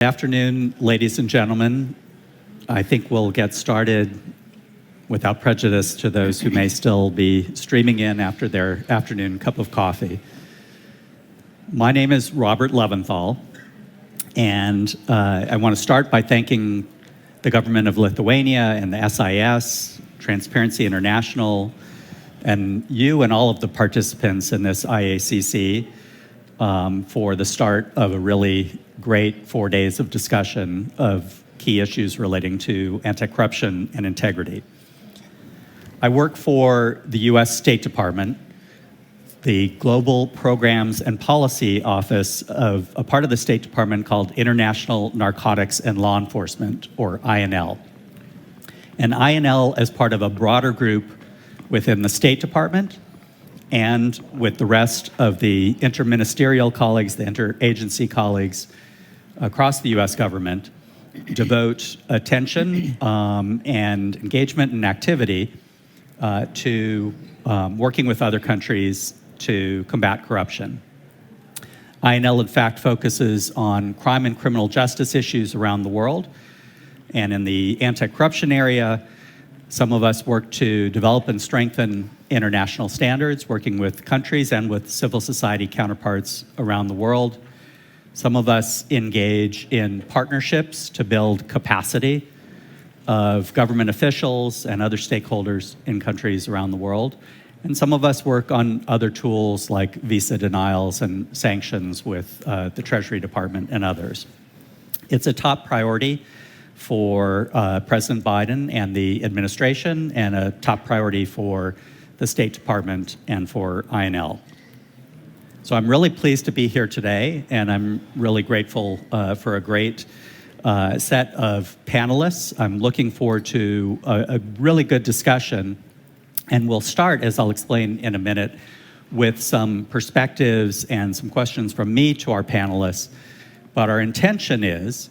Good afternoon, ladies and gentlemen. I think we'll get started without prejudice to those who may still be streaming in after their afternoon cup of coffee. My name is Robert Leventhal, and I want to start by thanking the government of Lithuania and the SIS, Transparency International, and you and all of the participants in this IACC for the start of a really great 4 days of discussion of key issues relating to anti-corruption and integrity. I work for the U.S. State Department, the Global Programs and Policy Office of a part of the State Department called International Narcotics and Law Enforcement, or INL. And INL as part of a broader group within the State Department and with the rest of the interministerial colleagues, the interagency colleagues across the U.S. government, devote attention and engagement and activity to working with other countries to combat corruption. INL, in fact, focuses on crime and criminal justice issues around the world. And in the anti-corruption area, some of us work to develop and strengthen international standards, working with countries and with civil society counterparts around the world. Some of us engage in partnerships to build capacity of government officials and other stakeholders in countries around the world. And some of us work on other tools like visa denials and sanctions with the Treasury Department and others. It's a top priority for President Biden and the administration, and a top priority for the State Department and for INL. So I'm really pleased to be here today, and I'm really grateful for a great set of panelists. I'm looking forward to a really good discussion, and we'll start, as I'll explain in a minute, with some perspectives and some questions from me to our panelists. But our intention is,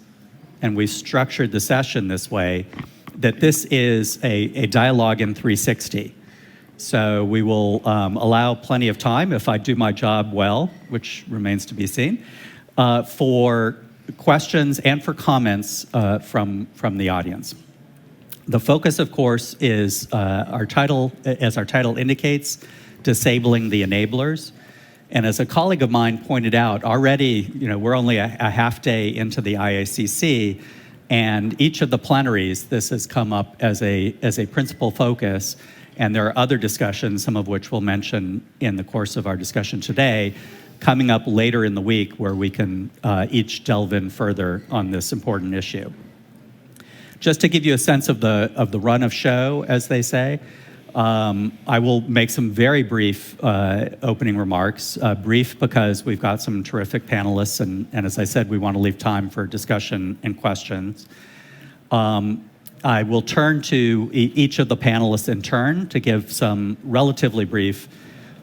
and we structured the session this way, that this is a dialogue in 360. So we will allow plenty of time, if I do my job well, which remains to be seen, for questions and for comments from the audience. The focus, of course, is our title, as our title indicates, Disabling the Enablers. And as a colleague of mine pointed out, already, we're only a half day into the IACC, and each of the plenaries, this has come up as a principal focus. And there are other discussions, some of which we'll mention in the course of our discussion today, coming up later in the week where we can each delve in further on this important issue. Just to give you a sense of the run of show, as they say, I will make some very brief opening remarks. Brief because we've got some terrific panelists, and as I said, we want to leave time for discussion and questions. I will turn to each of the panelists in turn to give some relatively brief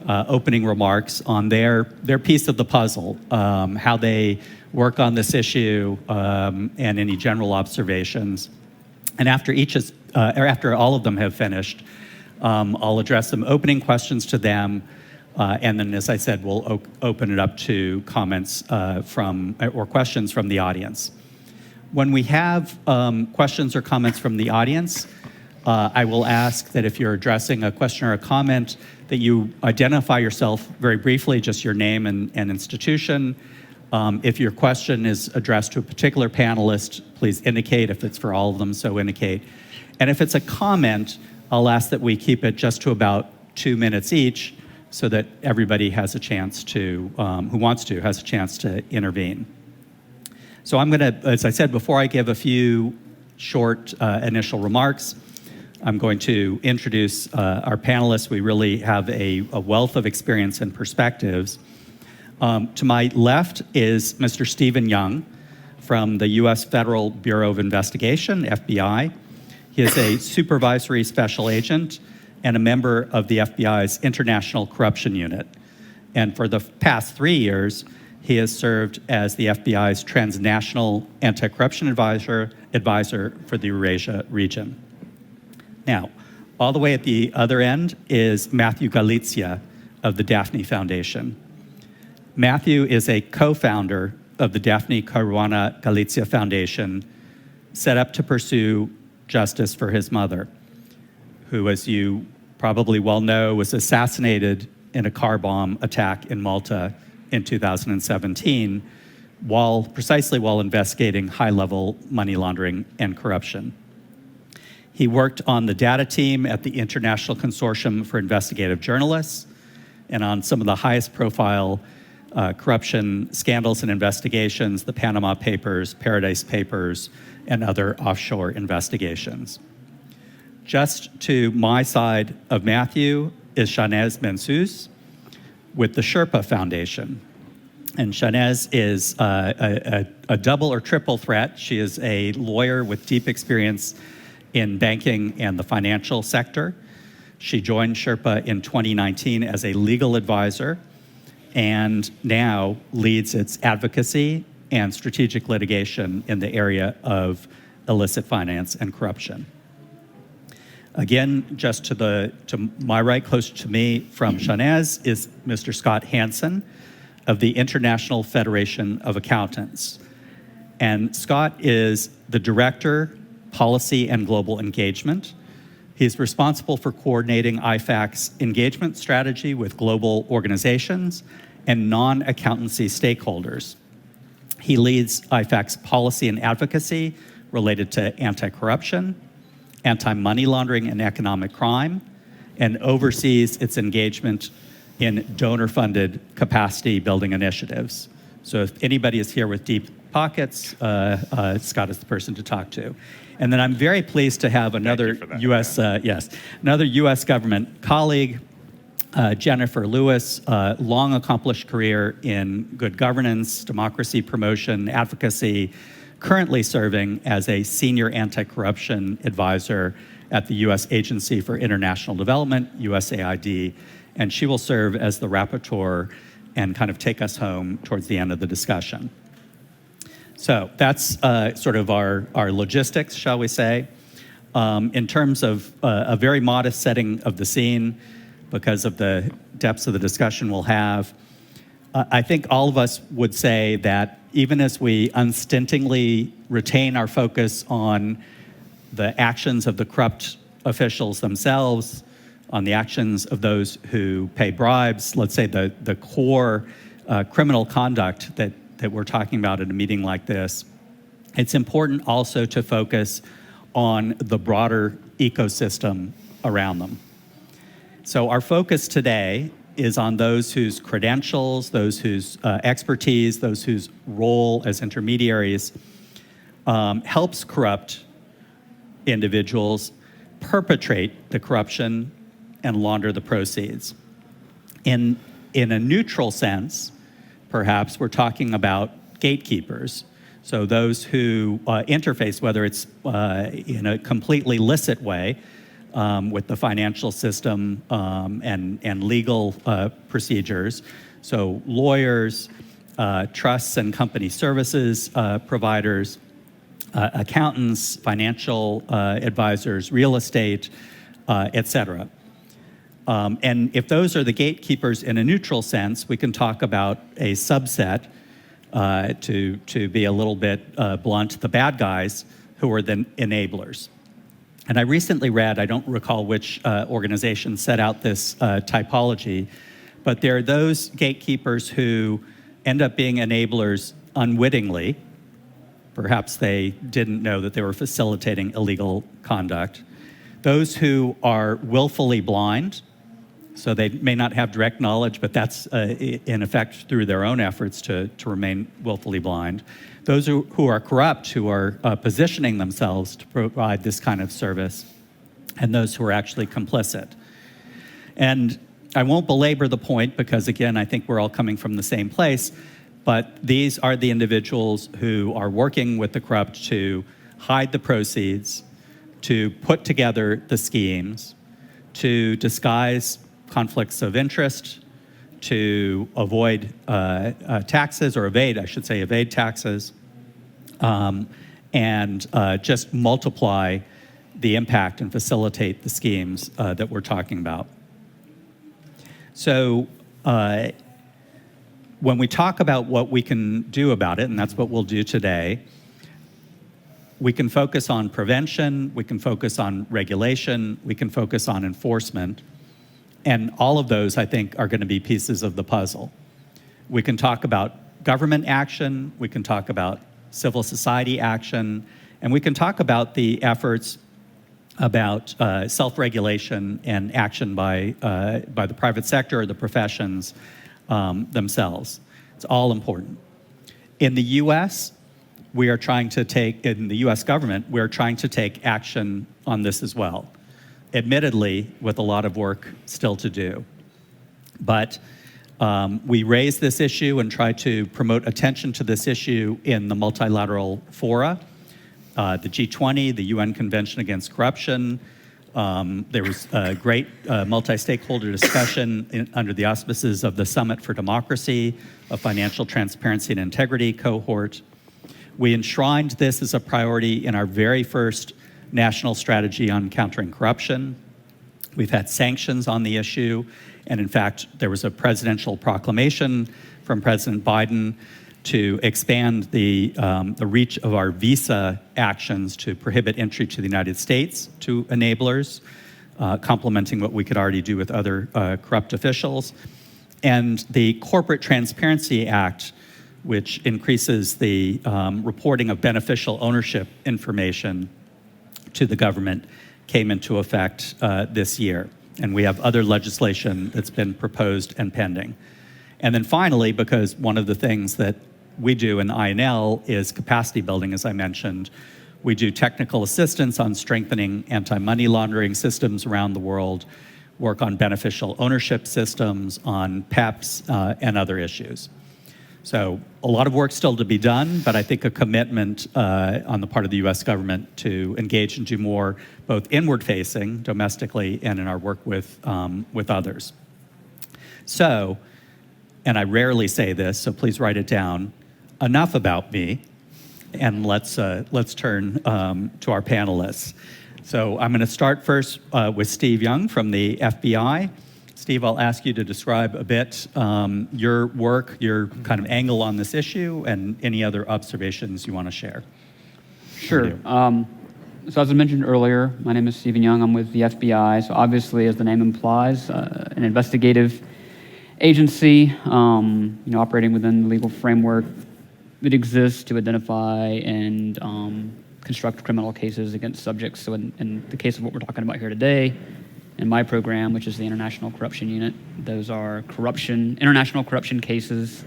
opening remarks on their piece of the puzzle, how they work on this issue, and any general observations. And after after all of them have finished, I'll address some opening questions to them, and then, as I said, we'll open it up to comments or questions from the audience. When we have questions or comments from the audience, I will ask that if you're addressing a question or a comment, that you identify yourself very briefly, just your name and institution. If your question is addressed to a particular panelist, please indicate. If it's for all of them, so indicate. And if it's a comment, I'll ask that we keep it just to about 2 minutes each, so that everybody has a chance to, who wants to, has a chance to intervene. So I'm going to, as I said before, I give a few short initial remarks. I'm going to introduce our panelists. We really have a wealth of experience and perspectives. To my left is Mr. Stephen Young from the U.S. Federal Bureau of Investigation, FBI. He is a supervisory special agent and a member of the FBI's International Corruption Unit. And for the past 3 years, he has served as the FBI's transnational anti-corruption advisor for the Eurasia region. Now, all the way at the other end is Matthew Galizia of the Daphne Foundation. Matthew is a co-founder of the Daphne Caruana Galizia Foundation, set up to pursue justice for his mother, who, as you probably well know, was assassinated in a car bomb attack in Malta in 2017, precisely while investigating high-level money laundering and corruption. He worked on the data team at the International Consortium for Investigative Journalists and on some of the highest profile corruption scandals and investigations, the Panama Papers, Paradise Papers, and other offshore investigations. Just to my side of Matthew is Shanez Mensous with the Sherpa Foundation. And Shanez is a double or triple threat. She is a lawyer with deep experience in banking and the financial sector. She joined Sherpa in 2019 as a legal advisor and now leads its advocacy and strategic litigation in the area of illicit finance and corruption. Again, just to my right, close to me from Shanez, is Mr. Scott Hansen of the International Federation of Accountants. And Scott is the Director, Policy and Global Engagement. He's responsible for coordinating IFAC's engagement strategy with global organizations and non-accountancy stakeholders. He leads IFAC's policy and advocacy related to anti-corruption, anti-money laundering and economic crime, and oversees its engagement in donor-funded capacity building initiatives. So if anybody is here with deep pockets, Scott is the person to talk to. And then I'm very pleased to have another another U.S. government colleague, Jennifer Lewis, long accomplished career in good governance, democracy promotion, advocacy, currently serving as a senior anti-corruption advisor at the U.S. Agency for International Development, USAID, and she will serve as the rapporteur and kind of take us home towards the end of the discussion. So that's sort of our logistics, shall we say. In terms of a very modest setting of the scene, because of the depths of the discussion we'll have, I think all of us would say that even as we unstintingly retain our focus on the actions of the corrupt officials themselves, on the actions of those who pay bribes, let's say the core criminal conduct that we're talking about at a meeting like this, it's important also to focus on the broader ecosystem around them. So our focus today is on those whose credentials, those whose expertise, those whose role as intermediaries helps corrupt individuals perpetrate the corruption and launder the proceeds. In a neutral sense, perhaps, we're talking about gatekeepers. So those who interface, whether it's in a completely licit way with the financial system and legal procedures. So lawyers, trusts and company services providers, accountants, financial advisors, real estate, et cetera. And if those are the gatekeepers in a neutral sense, we can talk about a subset, to be a little bit blunt, the bad guys who are the enablers. And I recently read, I don't recall which organization set out this typology, but there are those gatekeepers who end up being enablers unwittingly. Perhaps they didn't know that they were facilitating illegal conduct. Those who are willfully blind, so they may not have direct knowledge, but that's in effect through their own efforts to remain willfully blind. Those who are corrupt, who are positioning themselves to provide this kind of service, and those who are actually complicit. And I won't belabor the point because, again, I think we're all coming from the same place, but these are the individuals who are working with the corrupt to hide the proceeds, to put together the schemes, to disguise conflicts of interest, to avoid taxes, or evade taxes, and just multiply the impact and facilitate the schemes that we're talking about. So when we talk about what we can do about it, and that's what we'll do today, we can focus on prevention, we can focus on regulation, we can focus on enforcement, and all of those, I think, are going to be pieces of the puzzle. We can talk about government action, we can talk about civil society action, and we can talk about the efforts about self-regulation and action by the private sector or the professions themselves. It's all important. In the U.S., we are trying to take, in the U.S. government, we're trying to take action on this as well, admittedly with a lot of work still to do. But we raise this issue and try to promote attention to this issue in the multilateral fora, the G20, the UN Convention Against Corruption. There was a great multi-stakeholder discussion under the auspices of the Summit for Democracy, a Financial Transparency and Integrity cohort. We enshrined this as a priority in our very first national strategy on countering corruption. We've had sanctions on the issue, and in fact, there was a presidential proclamation from President Biden to expand the reach of our visa actions to prohibit entry to the United States to enablers, complementing what we could already do with other corrupt officials. And the Corporate Transparency Act, which increases the reporting of beneficial ownership information to the government, came into effect this year. And we have other legislation that's been proposed and pending. And then finally, because one of the things that we do in INL is capacity building, as I mentioned, we do technical assistance on strengthening anti-money laundering systems around the world, work on beneficial ownership systems, on PEPs, and other issues. So a lot of work still to be done, but I think a commitment on the part of the U.S. government to engage and do more, both inward-facing, domestically, and in our work with others. So, and I rarely say this, so please write it down, enough about me, and let's turn to our panelists. So I'm going to start first with Steve Young from the FBI. Steve, I'll ask you to describe a bit your work, your kind of angle on this issue, and any other observations you want to share. Sure. So as I mentioned earlier, my name is Stephen Young. I'm with the FBI. So obviously, as the name implies, an investigative agency, operating within the legal framework that exists to identify and construct criminal cases against subjects. So in the case of what we're talking about here today, in my program, which is the International Corruption Unit, those are international corruption cases.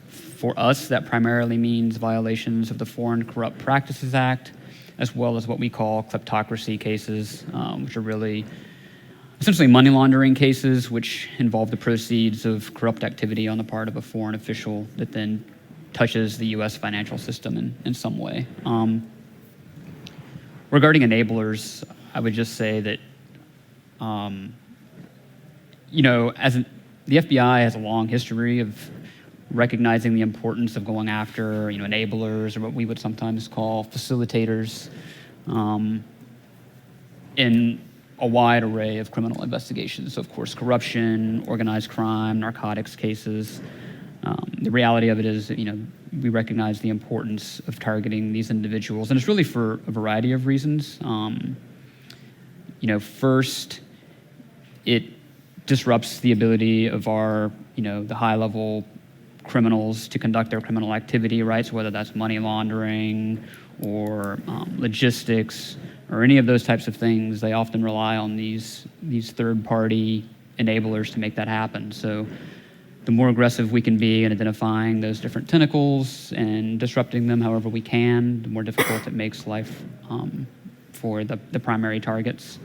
For us, that primarily means violations of the Foreign Corrupt Practices Act, as well as what we call kleptocracy cases, which are really essentially money laundering cases, which involve the proceeds of corrupt activity on the part of a foreign official that then touches the U.S. financial system in some way. Regarding enablers, I would just say that the FBI has a long history of recognizing the importance of going after, enablers, or what we would sometimes call facilitators, in a wide array of criminal investigations. So, of course, corruption, organized crime, narcotics cases. The reality of it is that, we recognize the importance of targeting these individuals, and it's really for a variety of reasons. First, it disrupts the ability of our, the high-level criminals to conduct their criminal activity, right? So whether that's money laundering or logistics or any of those types of things, they often rely on these third-party enablers to make that happen. So the more aggressive we can be in identifying those different tentacles and disrupting them however we can, the more difficult it makes life for the primary targets.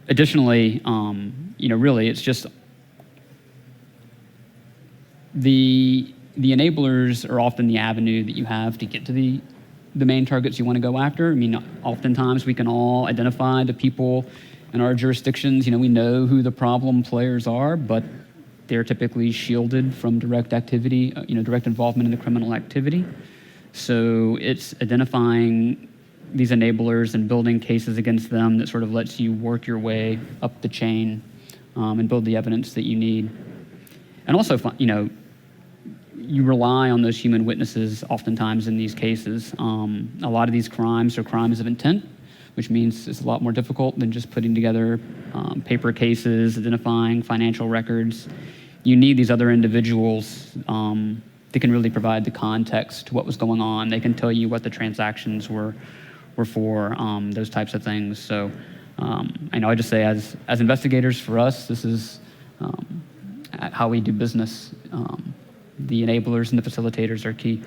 Additionally, really it's just the enablers are often the avenue that you have to get to the main targets you want to go after. I mean, oftentimes we can all identify the people in our jurisdictions. We know who the problem players are, but they're typically shielded from direct activity, direct involvement in the criminal activity. So it's identifying these enablers and building cases against them that sort of lets you work your way up the chain and build the evidence that you need. And also, you rely on those human witnesses oftentimes in these cases. A lot of these crimes are crimes of intent, which means it's a lot more difficult than just putting together paper cases, identifying financial records. You need these other individuals that can really provide the context to what was going on. They can tell you what the transactions were for, those types of things. So I just say as investigators, for us, this is how we do business. The enablers and the facilitators are key.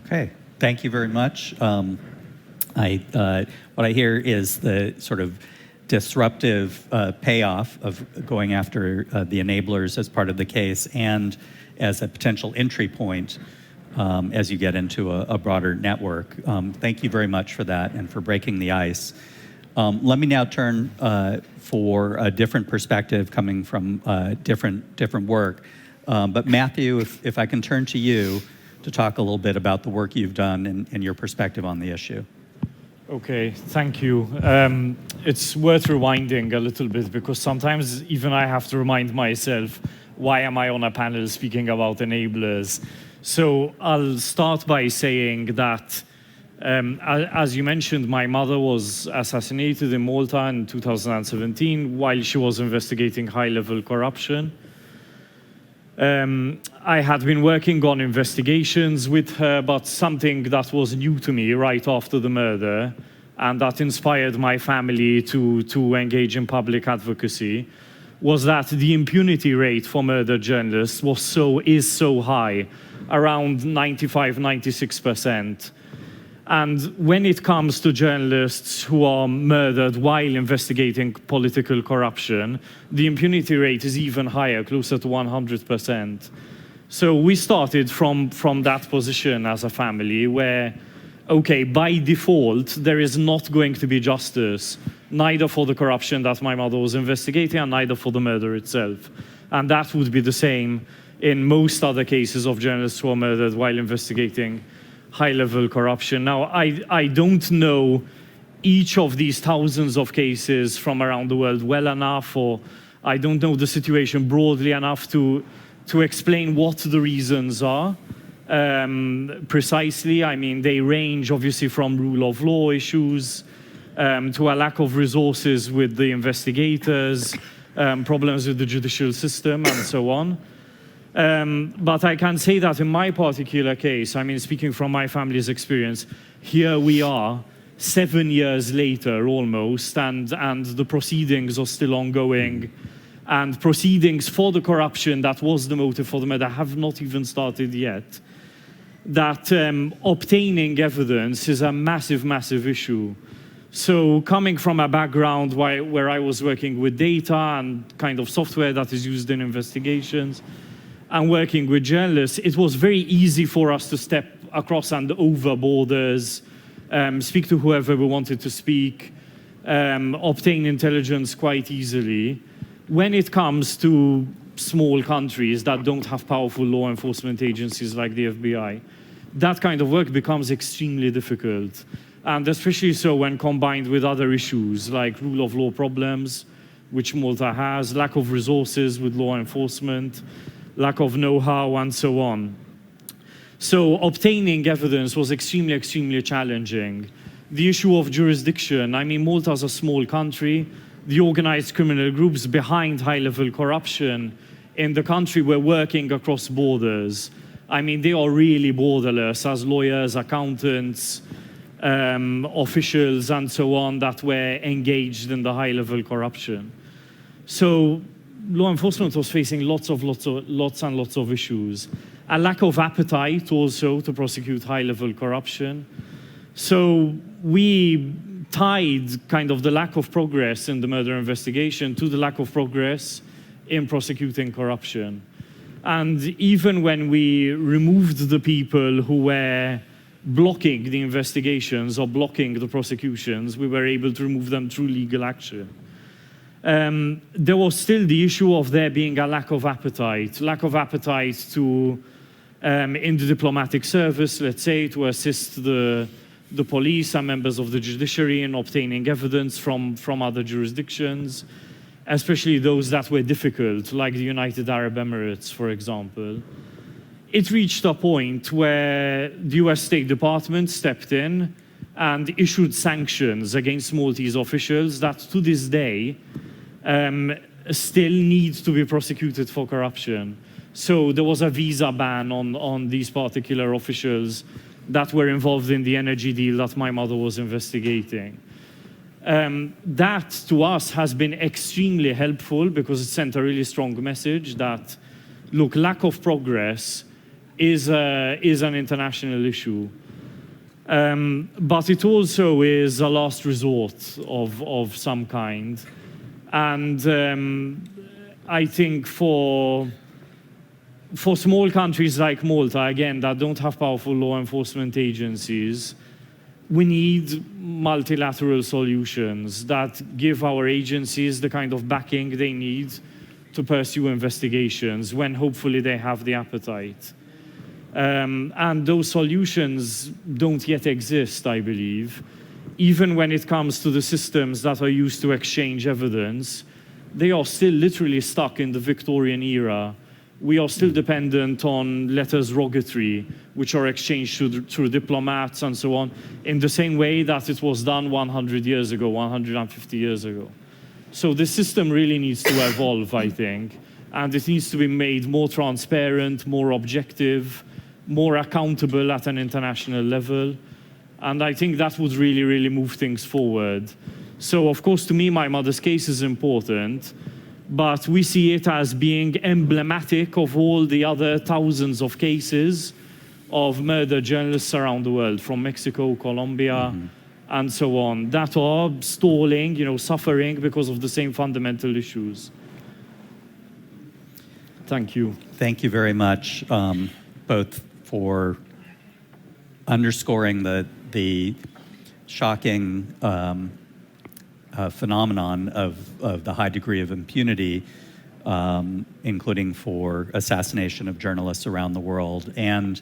Okay, thank you very much. What I hear is the sort of disruptive payoff of going after the enablers as part of the case and as a potential entry point as you get into a broader network. Thank you very much for that and for breaking the ice. Let me now turn for a different perspective coming from different work. But Matthew, if I can turn to you to talk a little bit about the work you've done and your perspective on the issue. Okay, thank you. It's worth rewinding a little bit because sometimes even I have to remind myself, why am I on a panel speaking about enablers? So I'll start by saying that, as you mentioned, my mother was assassinated in Malta in 2017 while she was investigating high-level corruption. I had been working on investigations with her, but something that was new to me right after the murder, and that inspired my family to engage in public advocacy, was that the impunity rate for murdered journalists is so high, around 95–96%. And when it comes to journalists who are murdered while investigating political corruption, the impunity rate is even higher, closer to 100%. So we started from that position as a family where, okay, by default, there is not going to be justice, neither for the corruption that my mother was investigating and neither for the murder itself. And that would be the same in most other cases of journalists who are murdered while investigating high-level corruption. Now, I don't know each of these thousands of cases from around the world well enough, or I don't know the situation broadly enough to explain what the reasons are precisely. I mean, they range obviously from rule of law issues to a lack of resources with the investigators, problems with the judicial system, and so on. But I can say that in my particular case, I mean, speaking from my family's experience, here we are 7 years later almost, and the proceedings are still ongoing. And proceedings for the corruption that was the motive for the murder have not even started yet. That obtaining evidence is a massive, massive issue. So coming from a background where I was working with data and kind of software that is used in investigations, and working with journalists, it was very easy for us to step across and over borders, speak to whoever we wanted to speak, obtain intelligence quite easily. When it comes to small countries that don't have powerful law enforcement agencies like the FBI, that kind of work becomes extremely difficult. And especially so when combined with other issues like rule of law problems, which Malta has, lack of resources with law enforcement, lack of know-how, and so on. So obtaining evidence was extremely, extremely challenging. The issue of jurisdiction, I mean, Malta is a small country. The organized criminal groups behind high-level corruption in the country were working across borders. I mean, they are really borderless as lawyers, accountants, officials, and so on that were engaged in the high-level corruption. So law enforcement was facing lots and lots of issues. A lack of appetite also to prosecute high-level corruption. So we tied kind of the lack of progress in the murder investigation to the lack of progress in prosecuting corruption. And even when we removed the people who were blocking the investigations or blocking the prosecutions, we were able to remove them through legal action. There was still the issue of there being a lack of appetite to, in the diplomatic service, let's say, to assist the police and members of the judiciary in obtaining evidence from other jurisdictions. especially those that were difficult, like the United Arab Emirates, for example, it reached a point where the US State Department stepped in and issued sanctions against Maltese officials that to this day still need to be prosecuted for corruption. So there was a visa ban on these particular officials that were involved in the energy deal that my mother was investigating. That, to us, has been extremely helpful because it sent a really strong message that, look, lack of progress is an international issue. But it also is a last resort of some kind. And I think for small countries like Malta, again, that don't have powerful law enforcement agencies, we need multilateral solutions that give our agencies the kind of backing they need to pursue investigations when hopefully they have the appetite. And those solutions don't yet exist, I believe. Even when it comes to the systems that are used to exchange evidence, they are still literally stuck in the Victorian era. We are still dependent on letters rogatory, which are exchanged through diplomats and so on, in the same way that it was done 100 years ago, 150 years ago. So the system really needs to evolve, I think, and it needs to be made more transparent, more objective, more accountable at an international level. And I think that would really, really move things forward. So, of course, to me, my mother's case is important, but we see it as being emblematic of all the other thousands of cases of murdered journalists around the world, from Mexico, Colombia, and so on, that are stalling, suffering because of the same fundamental issues. Thank you. Thank you very much, both for underscoring the shocking phenomenon of the high degree of impunity, including for assassination of journalists around the world, and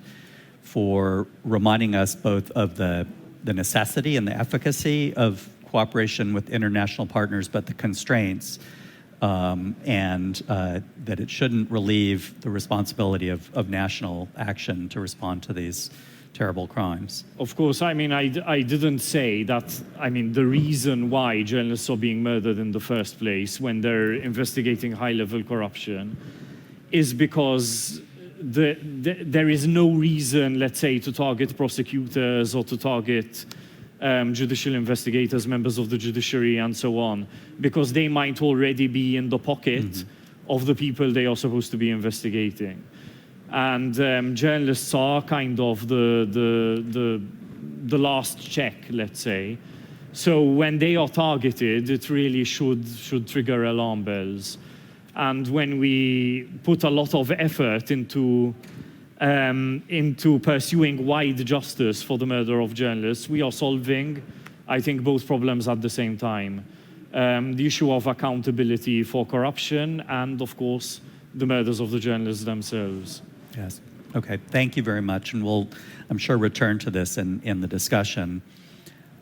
for reminding us both of the necessity and the efficacy of cooperation with international partners, but the constraints, and that it shouldn't relieve the responsibility of national action to respond to these terrible crimes. Of course, I didn't say that, the reason why journalists are being murdered in the first place when they're investigating high-level corruption is because there is no reason, let's say, to target prosecutors or to target judicial investigators, members of the judiciary, and so on, because they might already be in the pocket of the people they are supposed to be investigating. And journalists are kind of the last check, let's say. So when they are targeted, it really should trigger alarm bells. And when we put a lot of effort into pursuing wide justice for the murder of journalists, we are solving, I think, both problems at the same time. The issue of accountability for corruption and, of course, the murders of the journalists themselves. Yes. Okay. Thank you very much. And we'll, I'm sure, return to this in the discussion.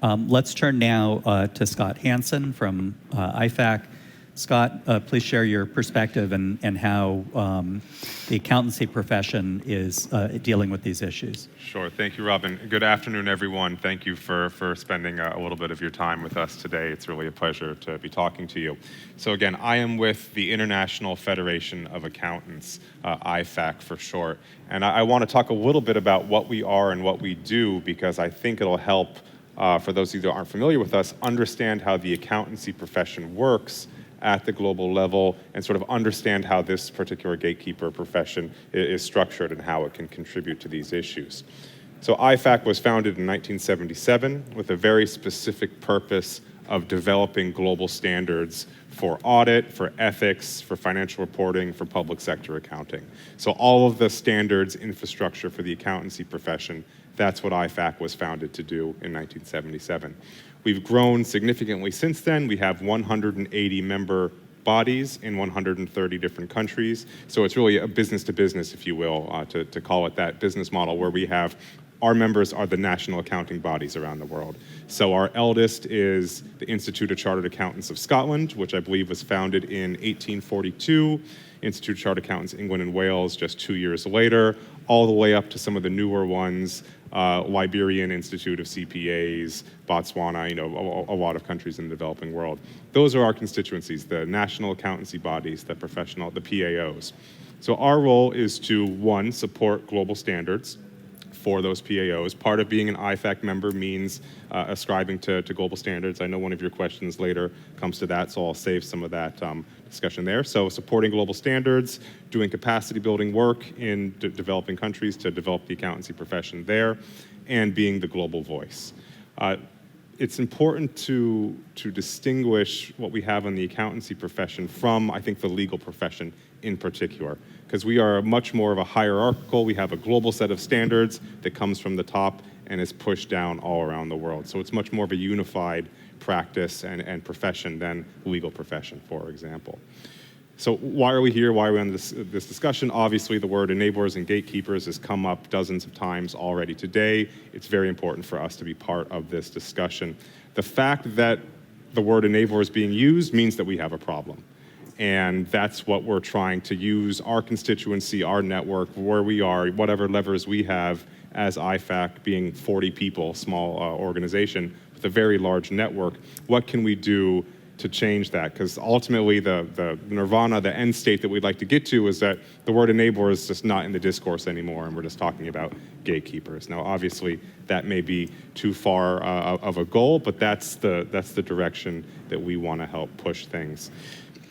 Let's turn now to Scott Hansen from IFAC. Scott, please share your perspective and how the accountancy profession is dealing with these issues. Sure. Thank you, Robin. Good afternoon, everyone. Thank you for spending a little bit of your time with us today. It's really a pleasure to be talking to you. So again, I am with the International Federation of Accountants, IFAC for short. And I want to talk a little bit about what we are and what we do, because I think it'll help, for those of you that aren't familiar with us, understand how the accountancy profession works at the global level and sort of understand how this particular gatekeeper profession is structured and how it can contribute to these issues. So IFAC was founded in 1977 with a very specific purpose of developing global standards for audit, for ethics, for financial reporting, for public sector accounting. So all of the standards infrastructure for the accountancy profession, that's what IFAC was founded to do in 1977. We've grown significantly since then. We have 180 member bodies in 130 different countries. So it's really a business to business, if you will, to call it that business model, where we have our members are the national accounting bodies around the world. So our eldest is the Institute of Chartered Accountants of Scotland, which I believe was founded in 1842. Institute of Chartered Accountants England and Wales just 2 years later, all the way up to some of the newer ones, Liberian Institute of CPAs, Botswana, a lot of countries in the developing world. Those are our constituencies, the national accountancy bodies, the PAOs. So our role is to, one, support global standards for those PAOs. Part of being an IFAC member means ascribing to global standards. I know one of your questions later comes to that, so I'll save some of that discussion there. So supporting global standards, doing capacity building work in developing countries to develop the accountancy profession there, and being the global voice. It's important to distinguish what we have in the accountancy profession from, I think, the legal profession in particular, because we are much more of a hierarchical, we have a global set of standards that comes from the top and is pushed down all around the world. So it's much more of a unified practice and profession than legal profession, for example. So why are we here? Why are we on this discussion? Obviously, the word enablers and gatekeepers has come up dozens of times already today. It's very important for us to be part of this discussion. The fact that the word enabler is being used means that we have a problem. And that's what we're trying to use our constituency, our network, where we are, whatever levers we have as IFAC, being 40 people, small organization with a very large network. What can we do to change that? Because ultimately the nirvana, the end state that we'd like to get to is that the word enabler is just not in the discourse anymore, and we're just talking about gatekeepers. Now, obviously, that may be too far of a goal, but that's the direction that we want to help push things.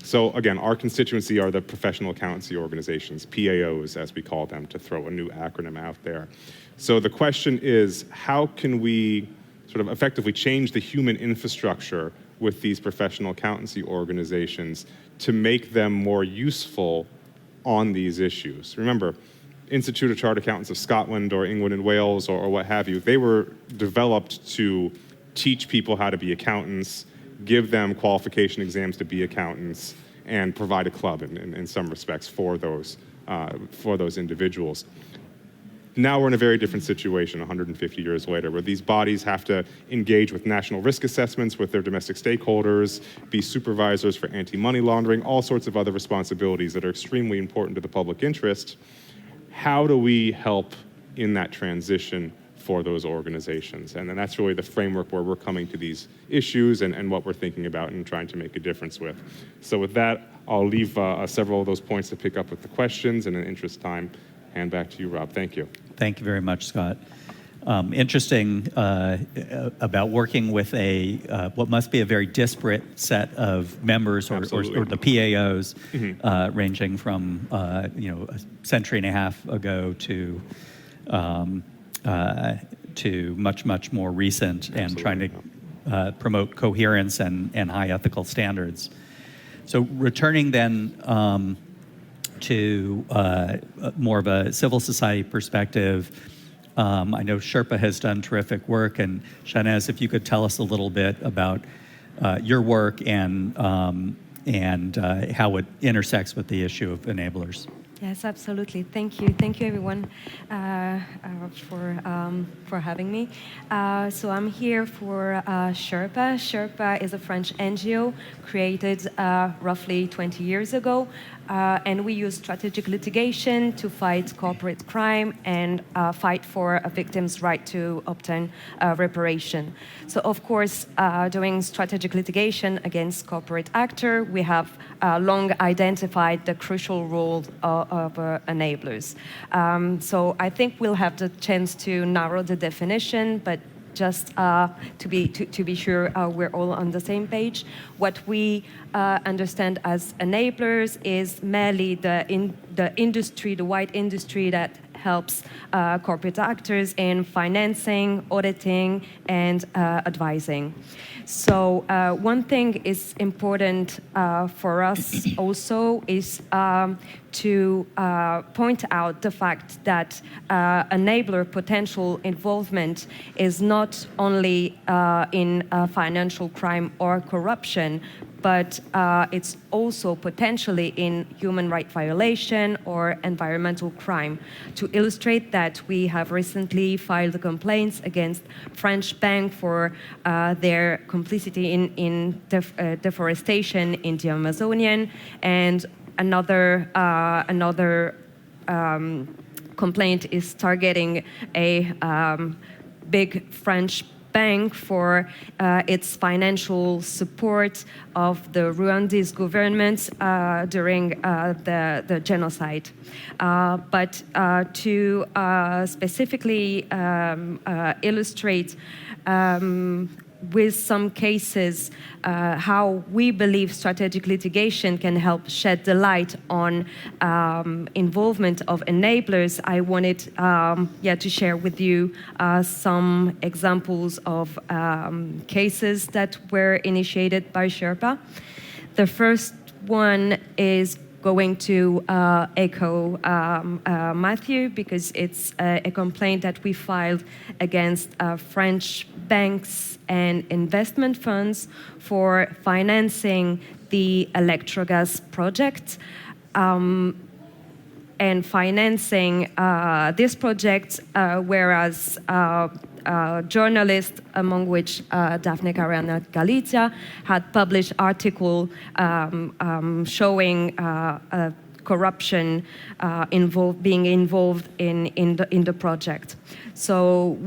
So again, our constituency are the professional accountancy organizations, PAOs as we call them, to throw a new acronym out there. So the question is, how can we sort of effectively change the human infrastructure with these professional accountancy organizations to make them more useful on these issues? Remember, Institute of Chartered Accountants of Scotland or England and Wales or what have you, they were developed to teach people how to be accountants, give them qualification exams to be accountants, and provide a club in some respects for those individuals. Now we're in a very different situation 150 years later, where these bodies have to engage with national risk assessments with their domestic stakeholders, be supervisors for anti-money laundering, all sorts of other responsibilities that are extremely important to the public interest. How do we help in that transition for those organizations? And then that's really the framework where we're coming to these issues and what we're thinking about and trying to make a difference with. So with that, I'll leave several of those points to pick up with the questions, and in the interest of time, hand back to you, Rob. Thank you. Thank you very much, Scott. Interesting about working with what must be a very disparate set of members or the PAOs, ranging from a century and a half ago to much more recent, and trying to promote coherence and high ethical standards. So returning then to more of a civil society perspective, I know Sherpa has done terrific work, and Shanez, if you could tell us a little bit about your work and how it intersects with the issue of enablers. Yes, absolutely. Thank you, everyone, for having me. So I'm here for Sherpa. Sherpa is a French NGO created roughly 20 years ago, and we use strategic litigation to fight corporate crime and fight for a victim's right to obtain reparation. So, of course, doing strategic litigation against corporate actor, we have long identified the crucial role of enablers. So I think we'll have the chance to narrow the definition, but just to be sure we're all on the same page. What we understand as enablers is merely the industry, the wide industry that helps corporate actors in financing, auditing, and advising. So one thing is important for us also is to point out the fact that enabler potential involvement is not only in financial crime or corruption, but it's also potentially in human rights violation or environmental crime. To illustrate that, we have recently filed complaints against French bank for their complicity in deforestation in the Amazonian, and another complaint is targeting a big French bank for its financial support of the Rwandese government during the genocide. But to specifically illustrate with some cases how we believe strategic litigation can help shed the light on involvement of enablers, I wanted to share with you some examples of cases that were initiated by Sherpa. The first one is going to echo Matthew, because it's a complaint that we filed against French banks and investment funds for financing the Electrogas project. And financing this project, whereas journalists, among which Daphne Caruana Galizia, had published article showing corruption being involved in the project. So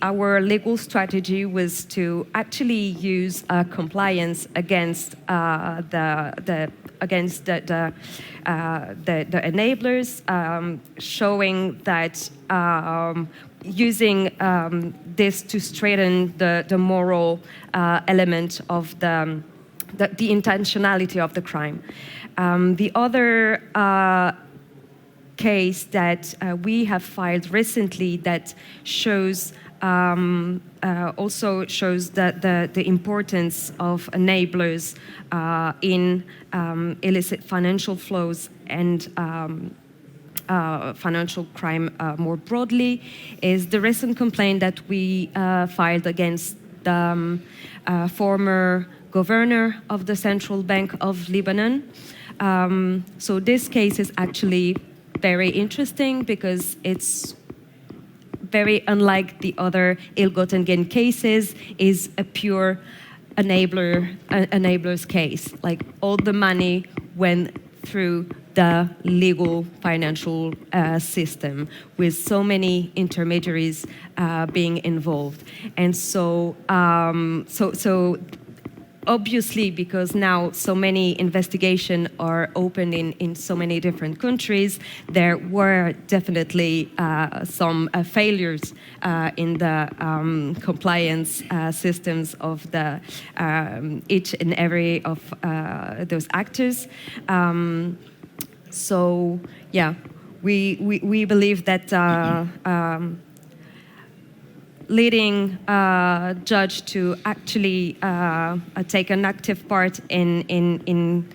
our legal strategy was to actually use compliance against the enablers, showing that using this to straighten the moral element of the intentionality of the crime. The other case that we have filed recently that shows also shows that the importance of enablers in illicit financial flows and financial crime more broadly is the recent complaint that we filed against the former governor of the Central Bank of Lebanon. So this case is actually very interesting because it's very unlike the other ill-gotten gain cases, is a pure enabler's case. Like, all the money went through the legal financial system with so many intermediaries being involved. And so, obviously, because now so many investigations are open in so many different countries, there were definitely some failures in the compliance systems of the each and every of those actors. So, yeah, we believe that leading judge to actually take an active part in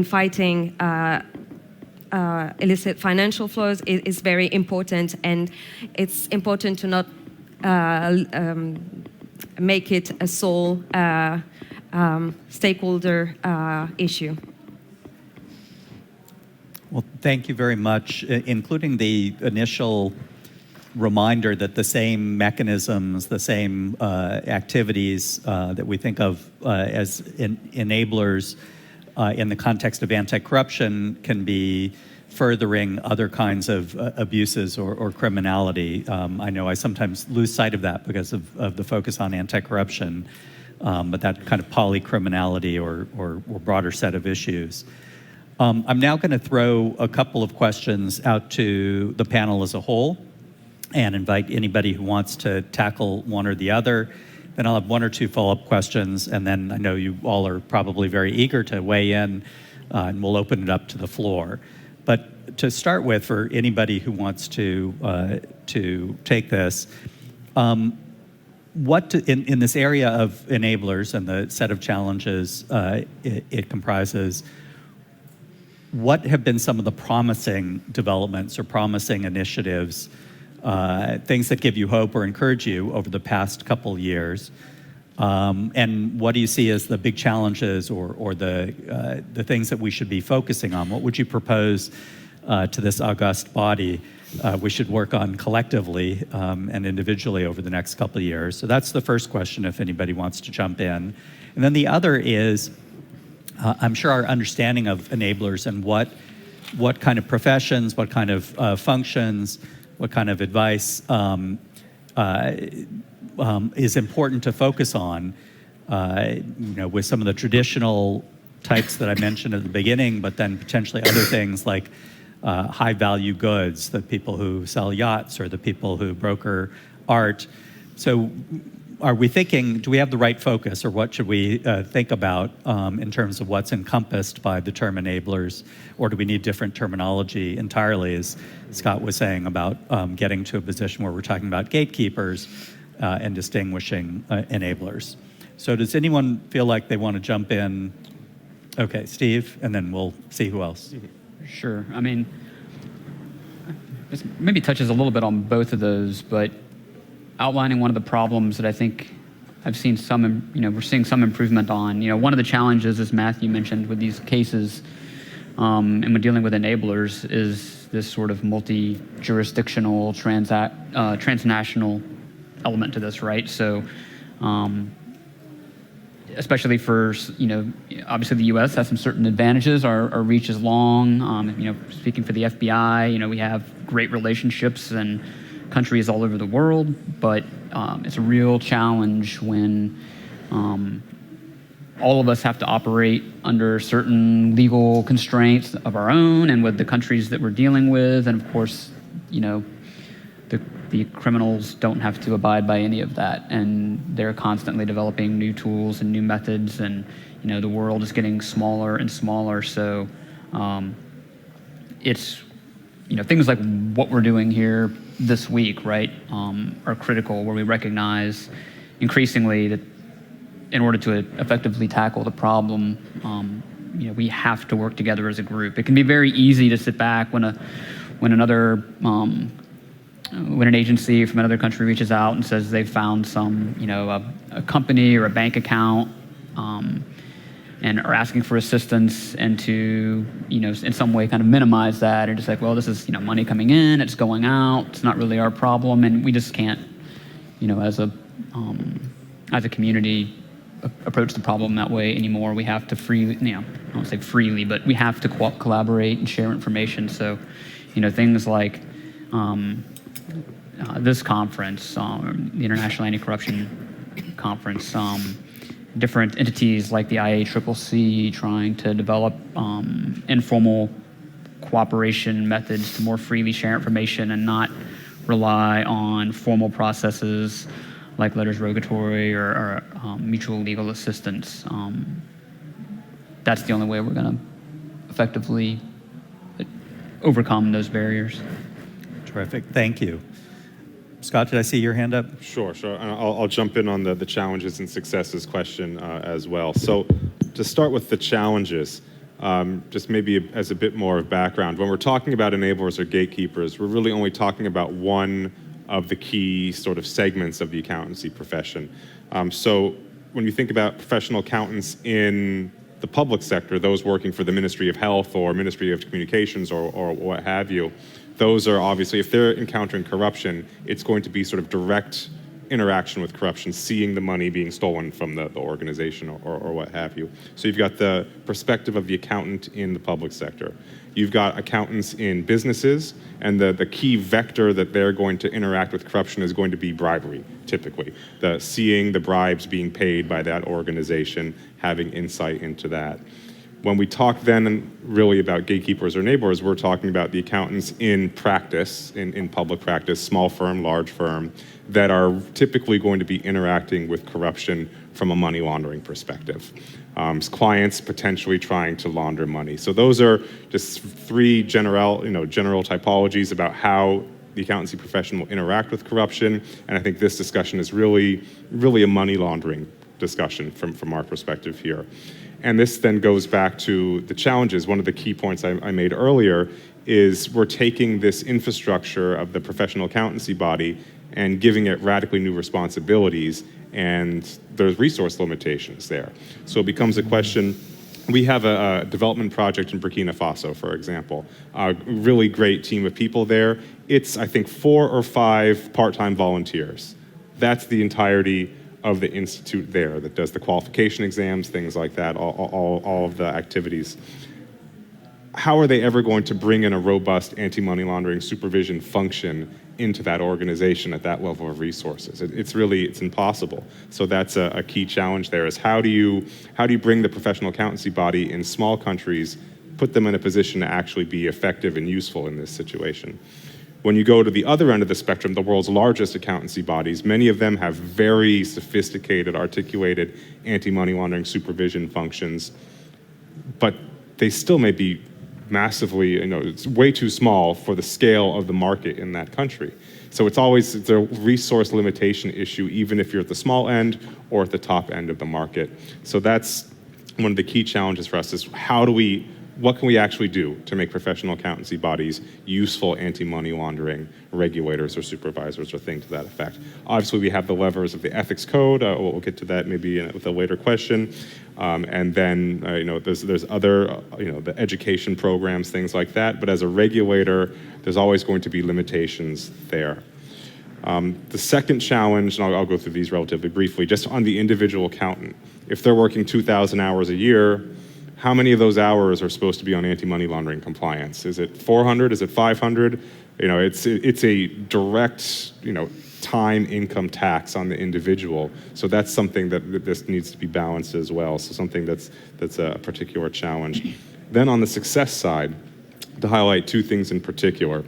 fighting illicit financial flows is very important, and it's important to not make it a sole stakeholder issue. Well, thank you very much, including the initial reminder that the same mechanisms, the same activities that we think of as enablers in the context of anti-corruption can be furthering other kinds of abuses or criminality. I know I sometimes lose sight of that because of the focus on anti-corruption, but that kind of polycriminality or broader set of issues. I'm now going to throw a couple of questions out to the panel as a whole and invite anybody who wants to tackle one or the other. Then I'll have one or two follow-up questions, and then I know you all are probably very eager to weigh in, and we'll open it up to the floor. But to start with, for anybody who wants to take this, in this area of enablers and the set of challenges it comprises, what have been some of the promising developments or promising initiatives, things that give you hope or encourage you over the past couple years? And what do you see as the big challenges or the things that we should be focusing on? What would you propose to this august body we should work on collectively and individually over the next couple of years? So that's the first question, if anybody wants to jump in. And then the other is, I'm sure our understanding of enablers and what kind of professions, what kind of functions, what kind of advice is important to focus on, with some of the traditional types that I mentioned at the beginning, but then potentially other things like high-value goods, the people who sell yachts or the people who broker art. So are we thinking, do we have the right focus, or what should we think about in terms of what's encompassed by the term enablers, or do we need different terminology entirely, as Scott was saying, about getting to a position where we're talking about gatekeepers and distinguishing enablers? So does anyone feel like they want to jump in? Okay, Steve, and then we'll see who else. Sure. I mean, this maybe touches a little bit on both of those, but outlining one of the problems that I think I've seen we're seeing some improvement on. One of the challenges, as Matthew mentioned, with these cases, and when dealing with enablers, is this sort of multi-jurisdictional, transnational element to this, right? So, especially for, obviously the U.S. has some certain advantages. Our reach is long. Speaking for the FBI, we have great relationships and countries all over the world, but it's a real challenge when all of us have to operate under certain legal constraints of our own and with the countries that we're dealing with. And of course, the criminals don't have to abide by any of that, and they're constantly developing new tools and new methods, and the world is getting smaller and smaller. So it's things like what we're doing here this week, right, are critical, where we recognize increasingly that in order to effectively tackle the problem, we have to work together as a group. It can be very easy to sit back when an agency from another country reaches out and says they've found some, a company or a bank account, and are asking for assistance, and to, in some way kind of minimize that, and just like, well, this is, money coming in, it's going out, it's not really our problem, and we just can't, as a community, approach the problem that way anymore. We have to freely, I don't say freely, but we have to collaborate and share information. So, things like this conference, the International Anti-Corruption Conference, different entities like the IACCC trying to develop informal cooperation methods to more freely share information and not rely on formal processes like letters rogatory or mutual legal assistance. That's the only way we're going to effectively overcome those barriers. Terrific. Thank you. Scott, did I see your hand up? Sure. And I'll jump in on the challenges and successes question as well. So to start with the challenges, just maybe as a bit more of background, when we're talking about enablers or gatekeepers, we're really only talking about one of the key sort of segments of the accountancy profession. So when you think about professional accountants in the public sector, those working for the Ministry of Health or Ministry of Communications or what have you, those are obviously, if they're encountering corruption, it's going to be sort of direct interaction with corruption, seeing the money being stolen from the organization or what have you. So you've got the perspective of the accountant in the public sector. You've got accountants in businesses, and the key vector that they're going to interact with corruption is going to be bribery, typically. Seeing the bribes being paid by that organization, having insight into that. When we talk then really about gatekeepers or enablers, we're talking about the accountants in practice, in public practice, small firm, large firm, that are typically going to be interacting with corruption from a money laundering perspective. Clients potentially trying to launder money. So those are just three general typologies about how the accountancy profession will interact with corruption. And I think this discussion is really a money laundering discussion from our perspective here. And this then goes back to the challenges. One of the key points I made earlier is we're taking this infrastructure of the professional accountancy body and giving it radically new responsibilities, and there's resource limitations there. So it becomes a question. We have a development project in Burkina Faso, for example. A really great team of people there. It's, I think, 4 or 5 part-time volunteers. That's the entirety of the institute there that does the qualification exams, things like that, all of the activities. How are they ever going to bring in a robust anti-money laundering supervision function into that organization at that level of resources? It's impossible. So that's a key challenge there, is how do you bring the professional accountancy body in small countries, put them in a position to actually be effective and useful in this situation? When you go to the other end of the spectrum, the world's largest accountancy bodies, many of them have very sophisticated, articulated anti-money laundering supervision functions, but they still may be massively, it's way too small for the scale of the market in that country. So it's a resource limitation issue, even if you're at the small end or at the top end of the market. So that's one of the key challenges for us, is what can we actually do to make professional accountancy bodies useful anti-money laundering regulators or supervisors or things to that effect? Obviously, we have the levers of the ethics code. We'll get to that maybe with a later question. And then, there's other, the education programs, things like that. But as a regulator, there's always going to be limitations there. The second challenge, and I'll go through these relatively briefly, just on the individual accountant. If they're working 2,000 hours a year, how many of those hours are supposed to be on anti-money laundering compliance? Is it 400? Is it 500? It's a direct, time income tax on the individual. So that's something that this needs to be balanced as well. So something that's a particular challenge. Then on the success side, to highlight 2 things in particular.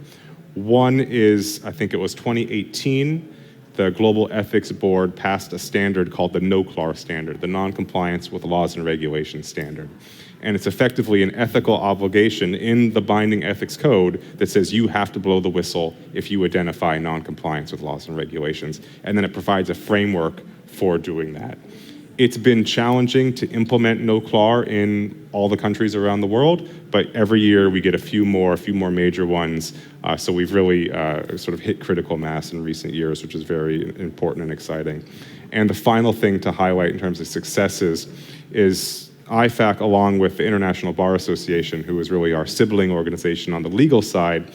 One is, I think it was 2018, the Global Ethics Board passed a standard called the NOCLAR standard, the Non-Compliance with Laws and Regulations standard. And it's effectively an ethical obligation in the binding ethics code that says you have to blow the whistle if you identify non-compliance with laws and regulations. And then it provides a framework for doing that. It's been challenging to implement NOCLAR in all the countries around the world, but every year we get a few more major ones. So we've really sort of hit critical mass in recent years, which is very important and exciting. And the final thing to highlight in terms of successes is IFAC, along with the International Bar Association, who is really our sibling organization on the legal side,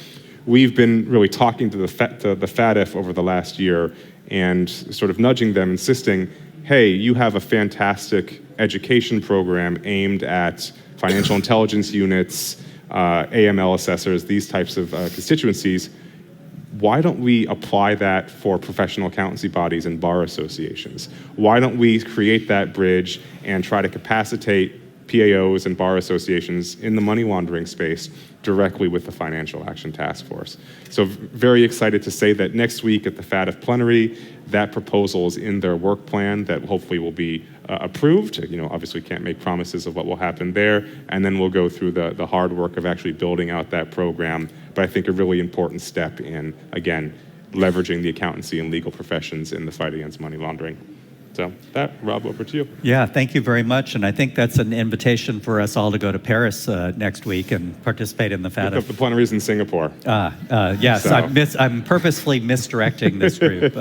we've been really talking to the FATF over the last year and sort of nudging them, insisting, hey, you have a fantastic education program aimed at financial intelligence units, AML assessors, these types of constituencies. Why don't we apply that for professional accountancy bodies and bar associations? Why don't we create that bridge and try to capacitate PAOs and bar associations in the money laundering space directly with the Financial Action Task Force? So very excited to say that next week at the FATF plenary, that proposal is in their work plan that hopefully will be approved. Obviously can't make promises of what will happen there, and then we'll go through the hard work of actually building out that program. But I think a really important step in, again, leveraging the accountancy and legal professions in the fight against money laundering. So that, Rob, over to you. Yeah, thank you very much. And I think that's an invitation for us all to go to Paris next week and participate in the FATF. The plenary is in Singapore. Yes, so. I'm purposefully misdirecting this group.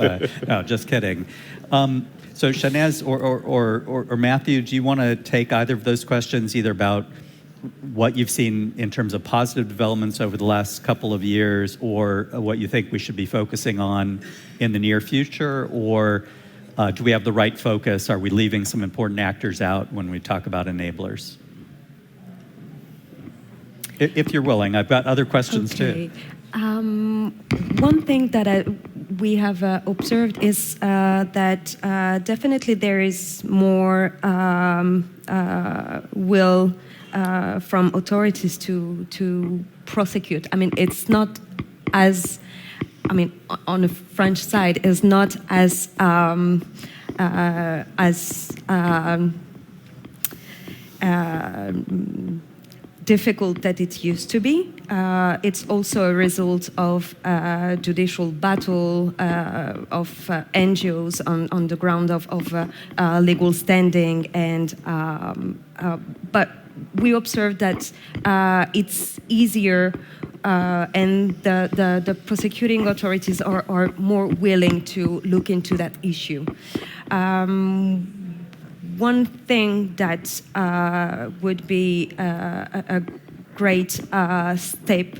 No, just kidding. So Shanez or Matthew, do you want to take either of those questions, either about what you've seen in terms of positive developments over the last couple of years, or what you think we should be focusing on in the near future, or do we have the right focus? Are we leaving some important actors out when we talk about enablers? If you're willing, I've got other questions too. One thing that we have observed is that definitely there is more will from authorities to prosecute. I mean, it's not as, on the French side, is not as difficult that it used to be. It's also a result of judicial battle of NGOs on the ground of legal standing, and but we observe that it's easier and the prosecuting authorities are more willing to look into that issue. One thing that would be a great step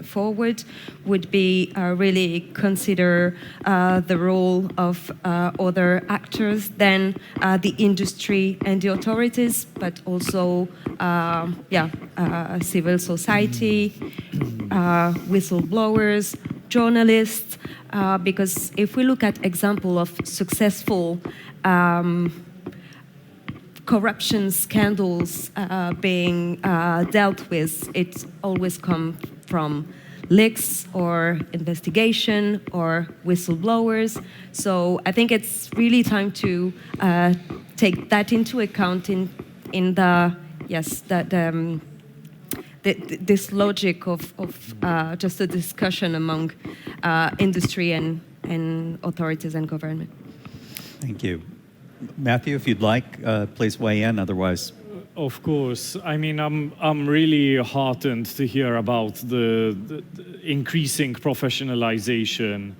forward would be really consider the role of other actors than the industry and the authorities, but also civil society, whistleblowers, journalists, because if we look at example of successful corruption scandals being dealt with, it always comes from leaks or investigation or whistleblowers. So I think it's really time to take that into account in this logic of just a discussion among industry and authorities and government. Thank you. Matthew, if you'd like, please weigh in. Otherwise, of course. I mean, I'm really heartened to hear about the increasing professionalization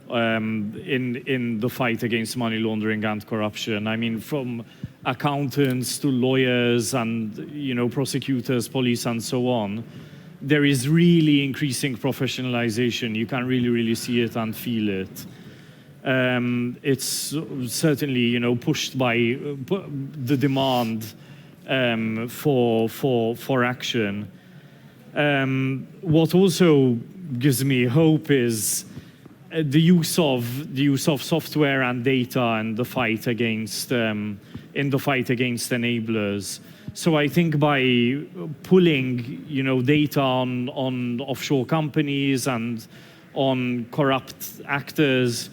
in the fight against money laundering and corruption. I mean, from accountants to lawyers and prosecutors, police, and so on, there is really increasing professionalization. You can really see it and feel it. It's certainly, pushed by the demand for action. What also gives me hope is the use of software and data and the fight against enablers. So I think by pulling, data on offshore companies and on corrupt actors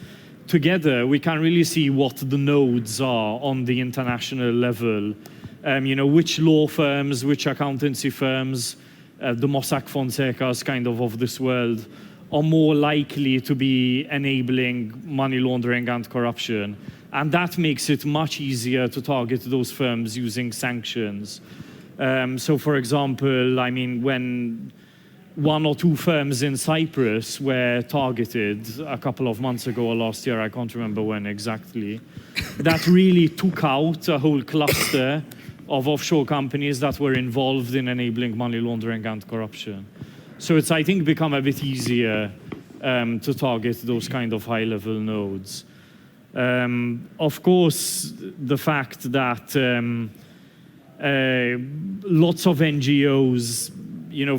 together, we can really see what the nodes are on the international level. Which law firms, which accountancy firms, the Mossack Fonsecas of this world, are more likely to be enabling money laundering and corruption. And that makes it much easier to target those firms using sanctions. So for example, I mean, when one or two firms in Cyprus were targeted a couple of months ago or last year, I can't remember when exactly, that really took out a whole cluster of offshore companies that were involved in enabling money laundering and corruption. So it's, I think, become a bit easier to target those kind of high-level nodes. Of course, the fact that lots of NGOs,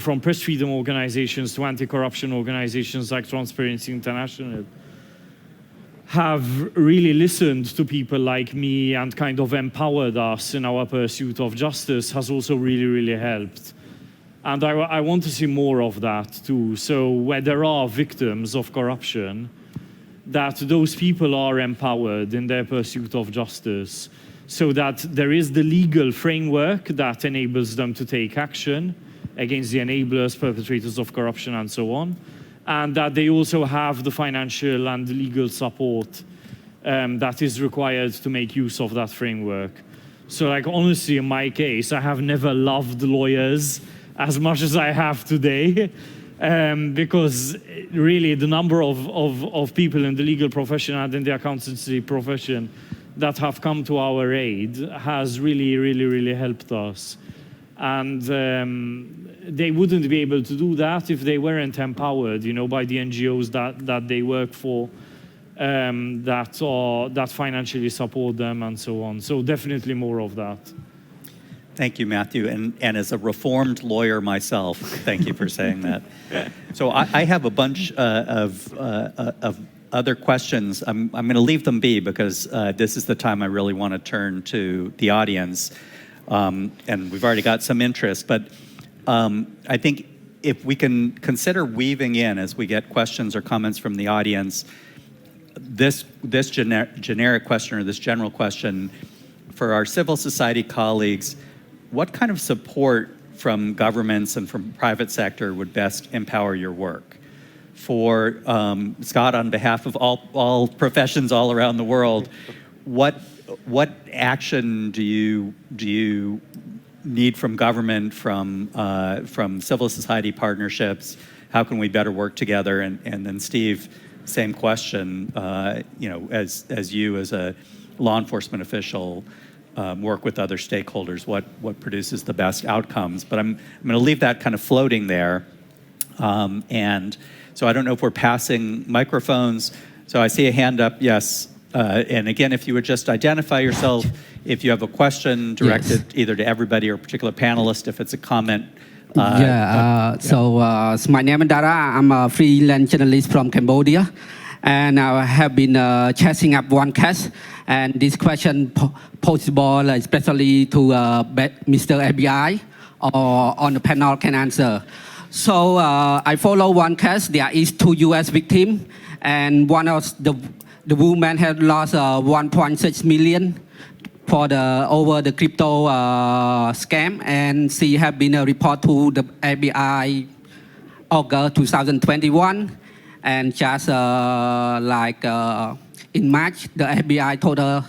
from press freedom organizations to anti-corruption organizations like Transparency International, have really listened to people like me and kind of empowered us in our pursuit of justice has also really helped. And I want to see more of that too. So where there are victims of corruption, that those people are empowered in their pursuit of justice, so that there is the legal framework that enables them to take action against the enablers, perpetrators of corruption, and so on, and that they also have the financial and legal support that is required to make use of that framework. So, honestly, in my case, I have never loved lawyers as much as I have today, because really the number of people in the legal profession and in the accountancy profession that have come to our aid has really helped us. And they wouldn't be able to do that if they weren't empowered, by the NGOs that they work for, that financially support them and so on. So definitely more of that. thank you, Matthew. And as a reformed lawyer myself, thank you for saying that. So I have a bunch of other questions. I'm going to leave them be because this is the time I really want to turn to the audience. And we've already got some interest, but I think if we can consider weaving in, as we get questions or comments from the audience, this generic question or this general question for our civil society colleagues, what kind of support from governments and from private sector would best empower your work? For Scott, on behalf of all professions all around the world, what action do you need from government, from civil society partnerships. How can we better work together? And then Steve, same question. As you as a law enforcement official work with other stakeholders, what produces the best outcomes? But I'm going to leave that kind of floating there. And so I don't know if we're passing microphones. So I see a hand up. Yes. And again, if you would just identify yourself, if you have a question directed either to everybody or a particular panelist, if it's a comment. So my name is Dara. I'm a freelance journalist from Cambodia. And I have been chasing up one case. And this question possible, especially to Mr. FBI or on the panel can answer. So I follow one case. There is 2 U.S. victims. And one of the woman had lost 1.6 million for over the crypto scam, and she have been reported to the FBI August 2021, and just in March the FBI told her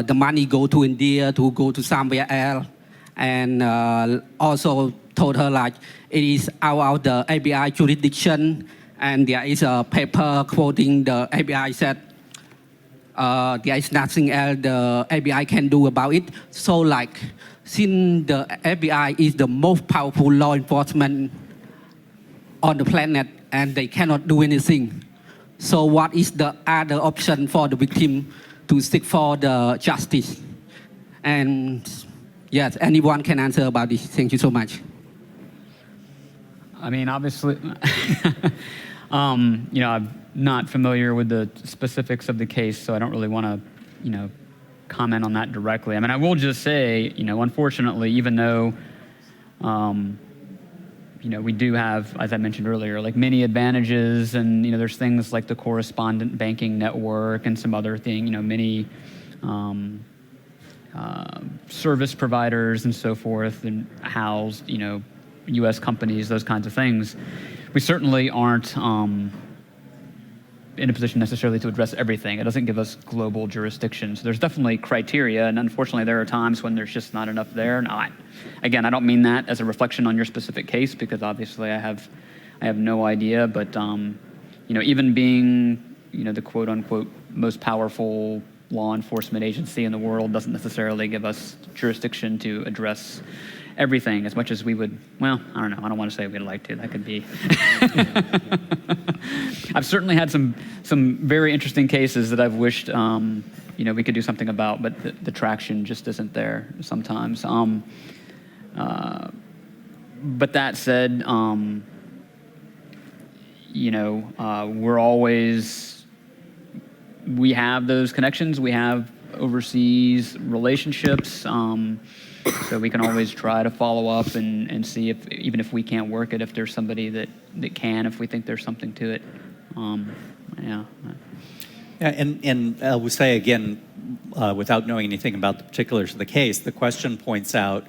the money go to India to go to somewhere else, and also told her it is out of the FBI jurisdiction. And there is a paper quoting the FBI said there is nothing else the FBI can do about it. So since the FBI is the most powerful law enforcement on the planet and they cannot do anything, so what is the other option for the victim to seek for the justice? And yes, anyone can answer about this. Thank you so much. I mean, obviously, I'm not familiar with the specifics of the case, so I don't really want to, comment on that directly. I mean, I will just say, unfortunately, even though, we do have, as I mentioned earlier, many advantages, and there's things like the correspondent banking network and some other thing, many service providers and so forth, and housed, U.S. companies, those kinds of things. We certainly aren't in a position necessarily to address everything. It doesn't give us global jurisdiction. So there's definitely criteria, and unfortunately there are times when there's just not enough there. Now, again, I don't mean that as a reflection on your specific case, because obviously I have no idea, but even being the quote unquote most powerful law enforcement agency in the world doesn't necessarily give us jurisdiction to address everything as much as we would. Well, I don't know. I don't want to say we'd like to. That could be. I've certainly had some very interesting cases that I've wished we could do something about, but the traction just isn't there sometimes. But that said, we have those connections. We have overseas relationships. So we can always try to follow up and see if, even if we can't work it, if there's somebody that can, if we think there's something to it. Yeah, and I will say again, without knowing anything about the particulars of the case, the question points out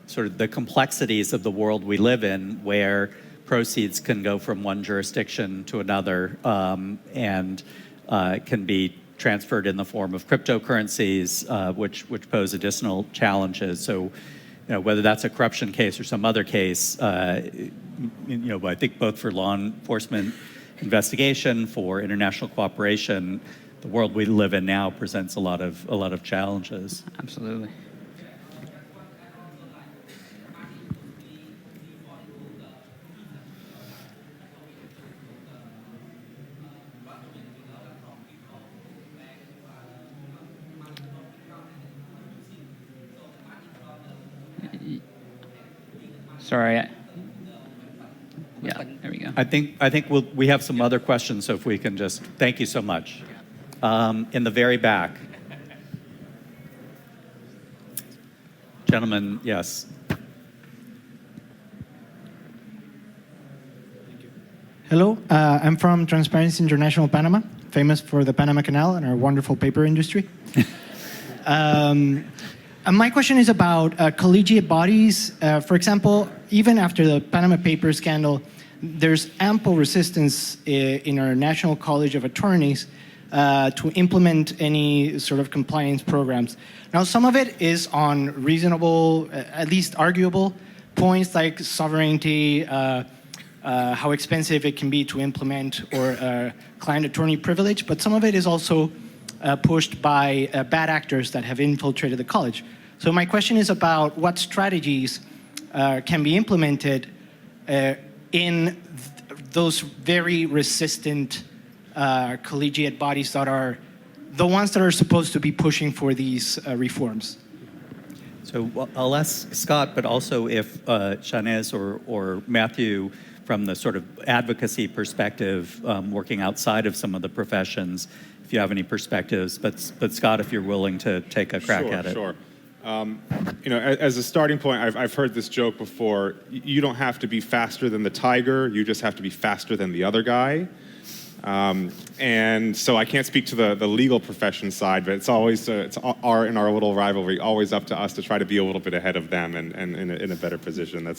sort of the complexities of the world we live in, where proceeds can go from one jurisdiction to another, and can be transferred in the form of cryptocurrencies, which pose additional challenges. So, whether that's a corruption case or some other case, I think both for law enforcement investigation, for international cooperation, the world we live in now presents a lot of challenges. Absolutely. Sorry. Yeah, there we go. I think we have some other questions, so if we can just, thank you so much. In the very back. Gentlemen, yes. Hello, I'm from Transparency International Panama, famous for the Panama Canal and our wonderful paper industry. My question is about collegiate bodies. For example, even after the Panama Papers scandal, there's ample resistance in our National College of Attorneys to implement any sort of compliance programs. Now, some of it is on reasonable, at least arguable points like sovereignty, how expensive it can be to implement, or client attorney privilege, but some of it is also pushed by bad actors that have infiltrated the college. So my question is about what strategies can be implemented in those very resistant collegiate bodies that are the ones that are supposed to be pushing for these reforms. So I'll ask Scott, but also if Shanez or Matthew, from the sort of advocacy perspective, working outside of some of the professions, if you have any perspectives. But Scott, if you're willing to take a crack at it. Sure. As a starting point, I've heard this joke before. You don't have to be faster than the tiger. You just have to be faster than the other guy. And so I can't speak to the legal profession side, but it's always in our little rivalry, always up to us to try to be a little bit ahead of them and in a better position.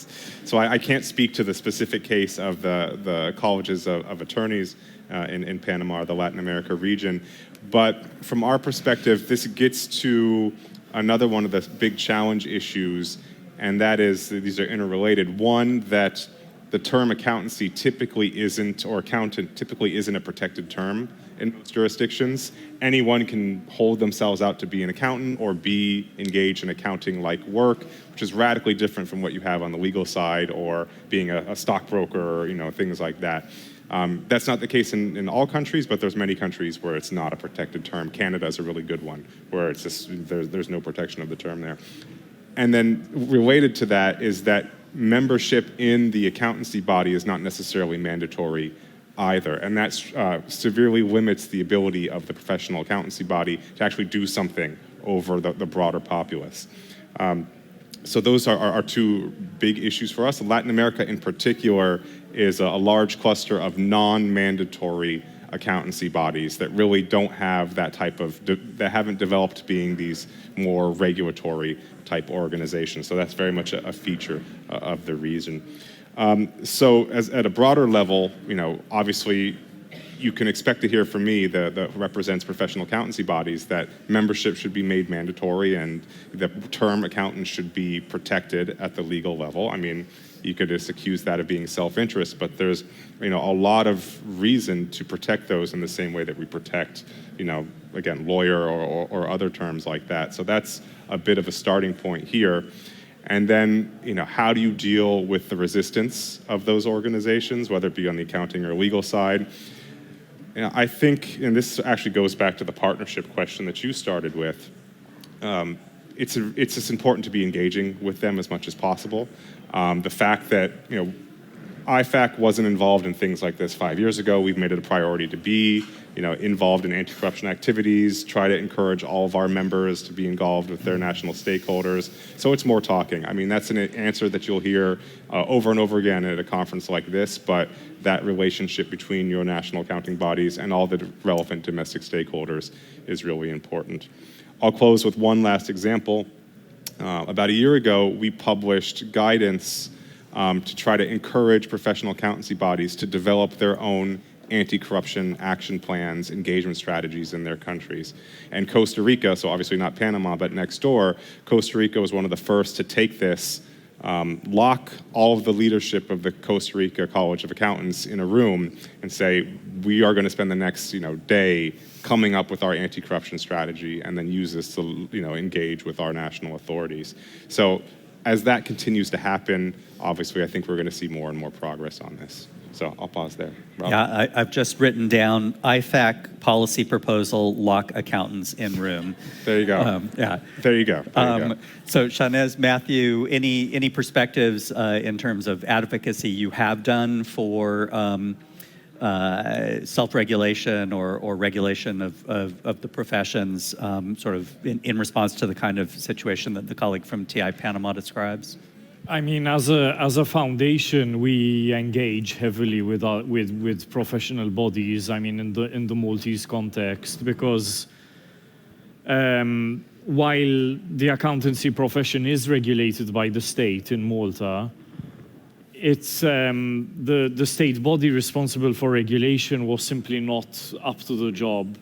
So I can't speak to the specific case of the colleges of attorneys in Panama or the Latin America region, but from our perspective, this gets to another one of the big challenge issues, and that is, these are interrelated. One, that the term accountancy typically isn't, or accountant typically isn't a protected term in most jurisdictions. Anyone can hold themselves out to be an accountant or be engaged in accounting-like work, which is radically different from what you have on the legal side or being a stockbroker or things like that. That's not the case in all countries, but there's many countries where it's not a protected term. Canada is a really good one, where it's just, there's no protection of the term there. And then related to that is that membership in the accountancy body is not necessarily mandatory either, and that severely limits the ability of the professional accountancy body to actually do something over the broader populace. So those are two big issues for us. Latin America in particular is a large cluster of non-mandatory accountancy bodies that really don't have that type of, that haven't developed being these more regulatory type organizations. So that's very much a feature of the region. So at a broader level, obviously you can expect to hear from me that represents professional accountancy bodies that membership should be made mandatory and the term accountant should be protected at the legal level. I mean, you could just accuse that of being self-interest, but there's a lot of reason to protect those in the same way that we protect, again, lawyer or other terms like that. So that's a bit of a starting point here. And then, how do you deal with the resistance of those organizations, whether it be on the accounting or legal side? I think, and this actually goes back to the partnership question that you started with, it's just important to be engaging with them as much as possible. The fact that, IFAC wasn't involved in things like this 5 years ago, we've made it a priority to be, involved in anti-corruption activities, try to encourage all of our members to be involved with their national stakeholders. So it's more talking. I mean, that's an answer that you'll hear over and over again at a conference like this, but that relationship between your national accounting bodies and all the relevant domestic stakeholders is really important. I'll close with one last example. About a year ago, we published guidance to try to encourage professional accountancy bodies to develop their own anti-corruption action plans, engagement strategies in their countries. And Costa Rica, so obviously not Panama, but next door, Costa Rica was one of the first to take this, lock all of the leadership of the Costa Rica College of Accountants in a room and say, we are going to spend the next day coming up with our anti-corruption strategy and then use this to engage with our national authorities. So as that continues to happen, obviously I think we're going to see more and more progress on this. So I'll pause there. Rob? Yeah, I've just written down IFAC policy proposal, lock accountants in room. There you go. Yeah. There you go. So Shanez, Matthew, any perspectives in terms of advocacy you have done for self-regulation or regulation of the professions, sort of in response to the kind of situation that the colleague from TI Panama describes? I mean, as a foundation, we engage heavily with professional bodies. I mean, in the Maltese context, because while the accountancy profession is regulated by the state in Malta, it's the state body responsible for regulation was simply not up to the job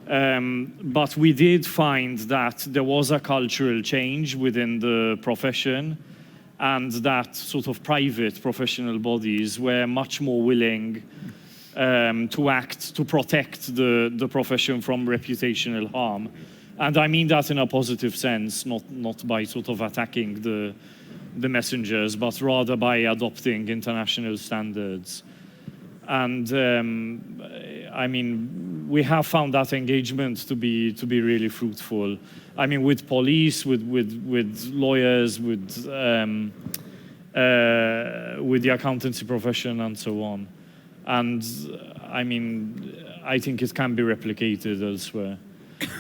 But we did find that there was a cultural change within the profession, and that sort of private professional bodies were much more willing to act to protect the profession from reputational harm. And I mean that in a positive sense, not by sort of attacking the messengers, but rather by adopting international standards. And I mean, we have found that engagement to be really fruitful. I mean, with police, with lawyers, with the accountancy profession, and so on. And I mean, I think it can be replicated elsewhere.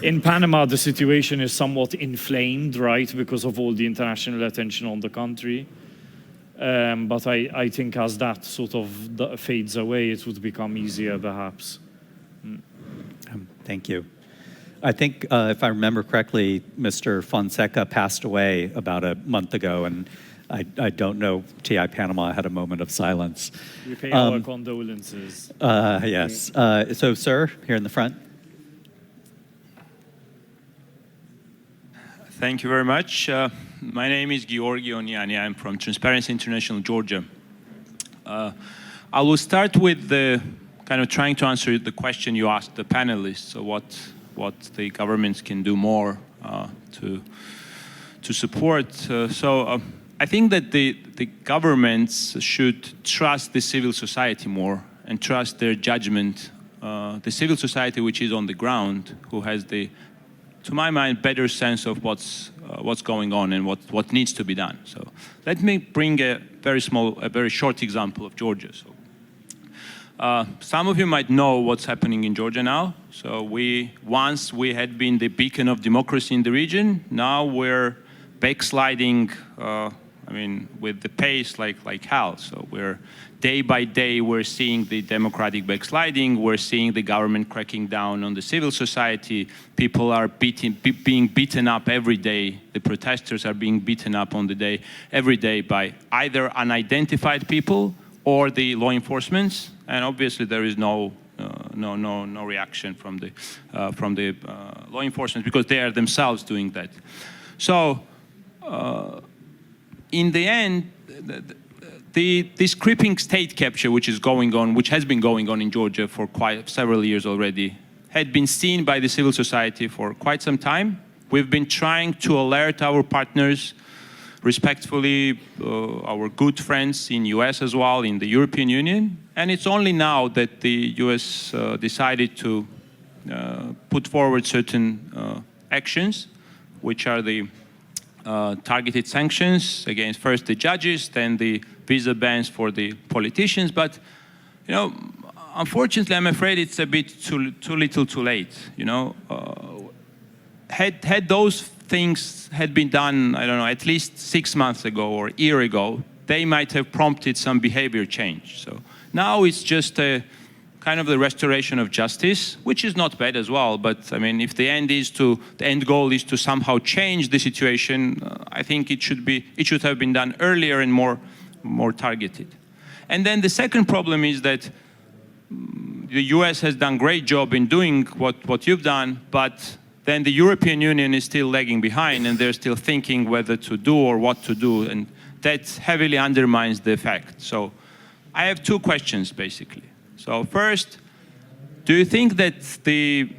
In Panama, the situation is somewhat inflamed, right, because of all the international attention on the country. But I think as that sort of fades away, it would become easier, perhaps. Thank you. I think, if I remember correctly, Mr. Fonseca passed away about a month ago, and I don't know, TI Panama had a moment of silence. We pay our condolences. Yes. So, sir, here in the front. Thank you very much. My name is Georgi Oniani. I'm from Transparency International, Georgia. I will start with the kind of trying to answer the question you asked the panelists, so what the governments can do more to support. I think that the governments should trust the civil society more and trust their judgment. The civil society, which is on the ground, who has the, to my mind, better sense of what's going on and what needs to be done. So let me bring a very short example of Georgia. So some of you might know what's happening in Georgia now. So once we had been the beacon of democracy in the region. Now we're backsliding. I mean, with the pace like hell. So we're day by day we're seeing the democratic backsliding. We're seeing the government cracking down on the civil society. People are being beaten up every day. The protesters are being beaten up every day by either unidentified people or the law enforcement. And obviously there is no reaction from the law enforcement because they are themselves doing that. So. In the end, this creeping state capture, which has been going on in Georgia for quite several years already, had been seen by the civil society for quite some time. We've been trying to alert our partners, respectfully, our good friends in US as well, in the European Union, and it's only now that the US decided to put forward certain actions, which are the targeted sanctions against first the judges, then the visa bans for the politicians. But, you know, unfortunately, I'm afraid it's a bit too little too late. You know, had those things had been done, I don't know, at least 6 months ago or a year ago, they might have prompted some behavior change. So now it's just a kind of the restoration of justice, which is not bad as well. But I mean, if the end goal is to somehow change the situation, I think it should have been done earlier and more targeted. And then the second problem is that the US has done a great job in doing what you've done, but then the European Union is still lagging behind, and they're still thinking whether to do or what to do, and that heavily undermines the effect. So I have two questions, basically. So first, do you think that the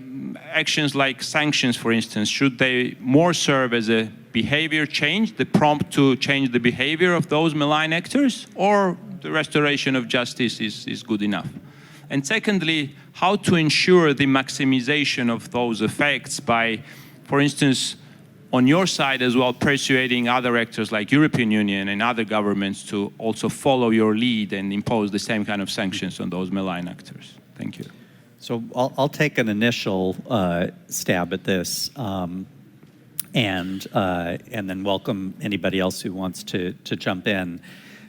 actions like sanctions, for instance, should they more serve as a behavior change, the prompt to change the behavior of those malign actors, or the restoration of justice is good enough? And secondly, how to ensure the maximization of those effects by, for instance, on your side as well, persuading other actors like European Union and other governments to also follow your lead and impose the same kind of sanctions on those malign actors? Thank you. So I'll take an initial stab at this, and then welcome anybody else who wants to jump in.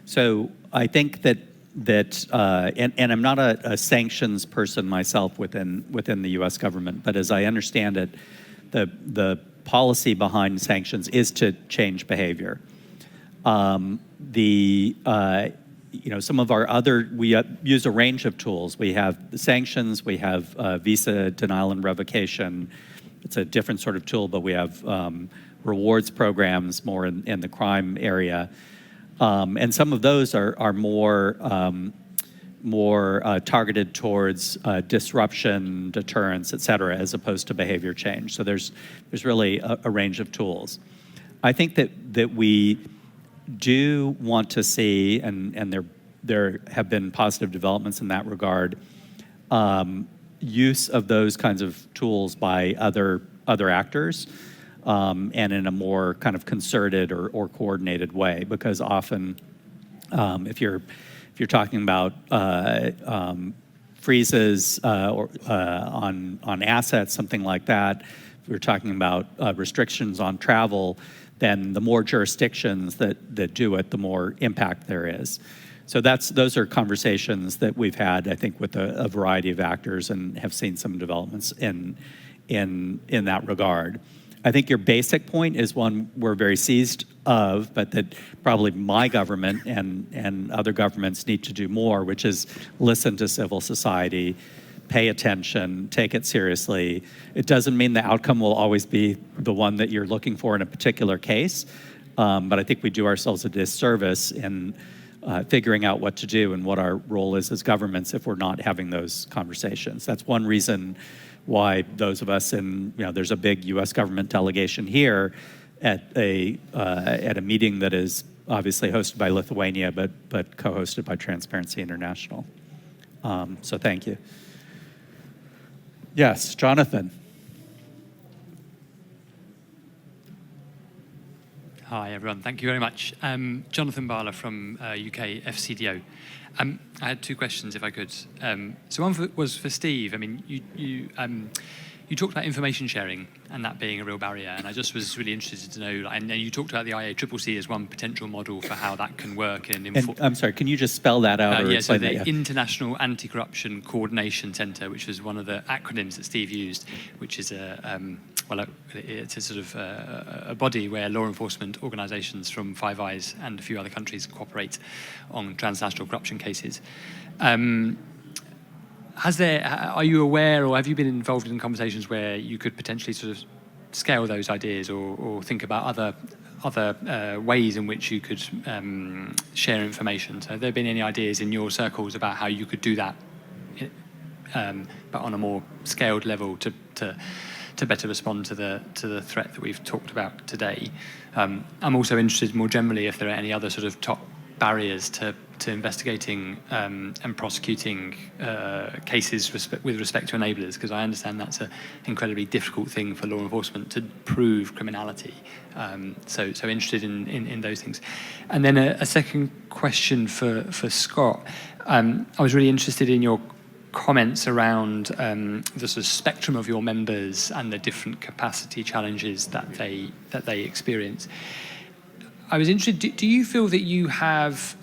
So I think that and I'm not a sanctions person myself within the U.S. government, but as I understand it, the policy behind sanctions is to change behavior. some of our other, we use a range of tools. We have the sanctions, we have visa denial and revocation. It's a different sort of tool, but we have rewards programs more in the crime area. And some of those are more targeted towards disruption, deterrence, et cetera, as opposed to behavior change. So there's really a range of tools. I think that we do want to see, and there have been positive developments in that regard, use of those kinds of tools by other actors, and in a more kind of concerted or coordinated way, because often if you're talking about freezes on assets, something like that, if we're talking about restrictions on travel, then the more jurisdictions that do it, the more impact there is. So those are conversations that we've had, I think, with a variety of actors, and have seen some developments in that regard. I think your basic point is one we're very seized of, but that probably my government and other governments need to do more, which is listen to civil society, pay attention, take it seriously. It doesn't mean the outcome will always be the one that you're looking for in a particular case, but I think we do ourselves a disservice in figuring out what to do and what our role is as governments if we're not having those conversations. That's one reason why those of us there's a big U.S. government delegation here at a meeting that is obviously hosted by Lithuania, but co-hosted by Transparency International. So thank you. Yes, Jonathan. Hi, everyone. Thank you very much. Jonathan Barler from UK FCDO. I had two questions, if I could. So one was for Steve. I mean, you talked about information sharing and that being a real barrier, and I just was really interested to know, and you talked about the IACCC as one potential model for how that can work. And I'm sorry, can you just spell that out? Yeah, so the International Anti-Corruption Coordination Centre, which was one of the acronyms that Steve used, which is it's a sort of a body where law enforcement organisations from Five Eyes and a few other countries cooperate on transnational corruption cases. Are you aware, or have you been involved in conversations where you could potentially sort of scale those ideas, or think about other ways in which you could share information? So have there been any ideas in your circles about how you could do that, but on a more scaled level to better respond to the threat that we've talked about today? I'm also interested more generally if there are any other sort of top barriers to investigating and prosecuting cases with respect to enablers, because I understand that's an incredibly difficult thing for law enforcement to prove criminality. So interested in those things. And then a second question for Scott. I was really interested in your comments around the sort of spectrum of your members and the different capacity challenges that they experience. I was interested, do you feel that you have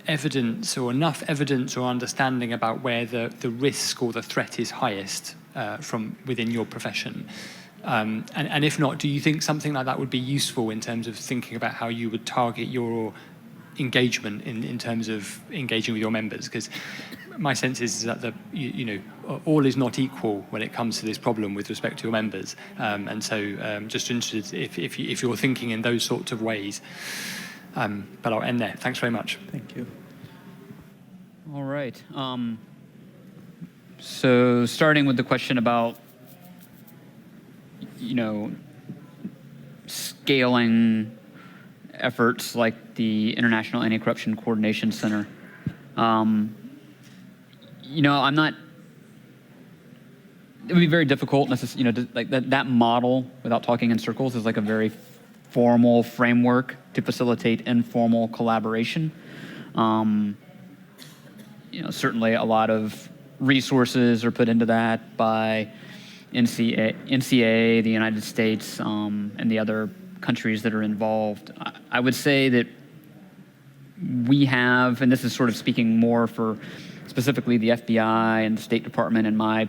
evidence, or enough evidence or understanding about where the risk or the threat is highest from within your profession? And if not, do you think something like that would be useful in terms of thinking about how you would target your engagement in terms of engaging with your members? Because my sense is that all is not equal when it comes to this problem with respect to your members, and so just interested if you're thinking in those sorts of ways. But I'll end there. Thanks very much. Thank you. All right. So starting with the question about scaling efforts like the International Anti-Corruption Coordination Center. I'm not. It would be very difficult, like that model, without talking in circles, is like a very formal framework to facilitate informal collaboration. Certainly a lot of resources are put into that by NCA, the United States, and the other countries that are involved. I would say that we have, and this is sort of speaking more for specifically the FBI and the State Department and my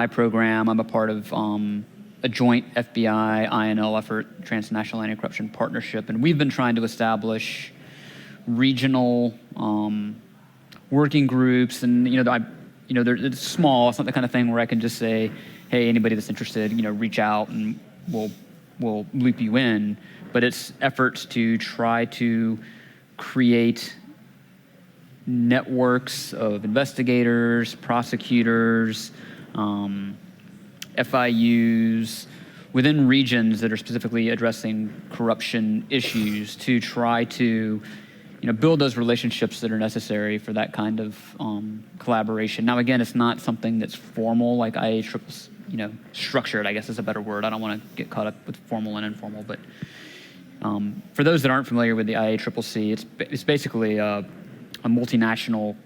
program. I'm a part of a joint FBI-INL effort, Transnational Anti-Corruption Partnership, and we've been trying to establish regional working groups, and they're small. It's not the kind of thing where I can just say, hey, anybody that's interested, reach out and we'll loop you in. But it's efforts to try to create networks of investigators, prosecutors, FIUs within regions that are specifically addressing corruption issues to try to build those relationships that are necessary for that kind of collaboration. Now, again, it's not something that's formal, like IAAA's, structured, I guess is a better word. I don't want to get caught up with formal and informal, but for those that aren't familiar with the IAAAC, it's basically a multinational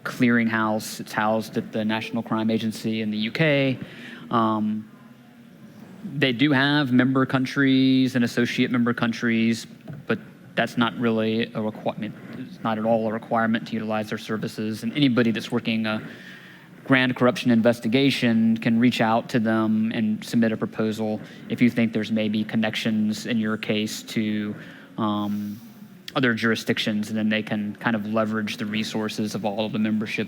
clearinghouse. It's housed at the National Crime Agency in the UK. They do have member countries and associate member countries, but that's not really a requirement. It's not at all a requirement to utilize their services. And anybody that's working a grand corruption investigation can reach out to them and submit a proposal if you think there's maybe connections in your case to other jurisdictions, and then they can kind of leverage the resources of all of the membership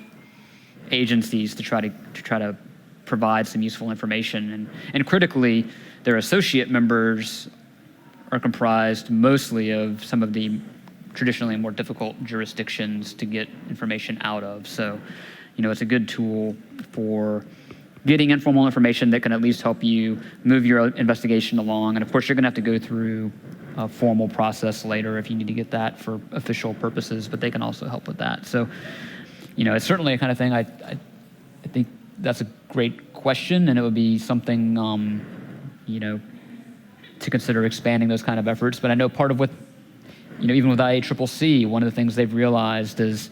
agencies to try to provide some useful information. And critically, their associate members are comprised mostly of some of the traditionally more difficult jurisdictions to get information out of. So, it's a good tool for getting informal information that can at least help you move your investigation along. And of course, you're going to have to go through a formal process later if you need to get that for official purposes, but they can also help with that. So, it's certainly a kind of thing I think that's a great question, and it would be something, to consider expanding those kind of efforts. But I know part of what, even with IAAAC, one of the things they've realized is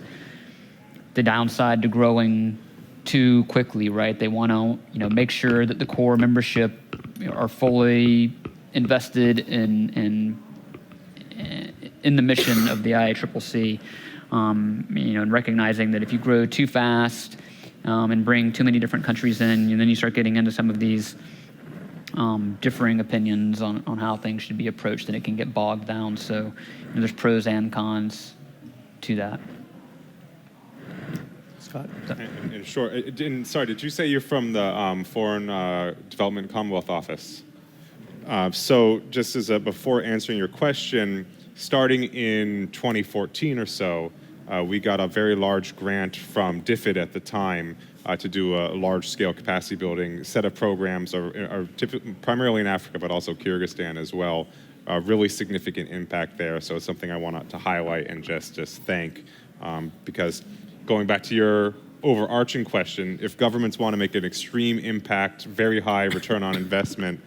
the downside to growing too quickly, right? They want to, make sure that the core membership are fully invested in the mission of the IAAAC, and recognizing that if you grow too fast and bring too many different countries in, and then you start getting into some of these differing opinions on how things should be approached, and it can get bogged down. So there's pros and cons to that. Scott? And sure. Sorry, did you say you're from the Foreign Development Commonwealth Office? So just as before answering your question, starting in 2014 or so, we got a very large grant from DFID at the time to do a large-scale capacity building set of programs, are primarily in Africa, but also Kyrgyzstan as well. Really significant impact there. So it's something I want to highlight and just thank, because going back to your overarching question, if governments want to make an extreme impact, very high return on investment,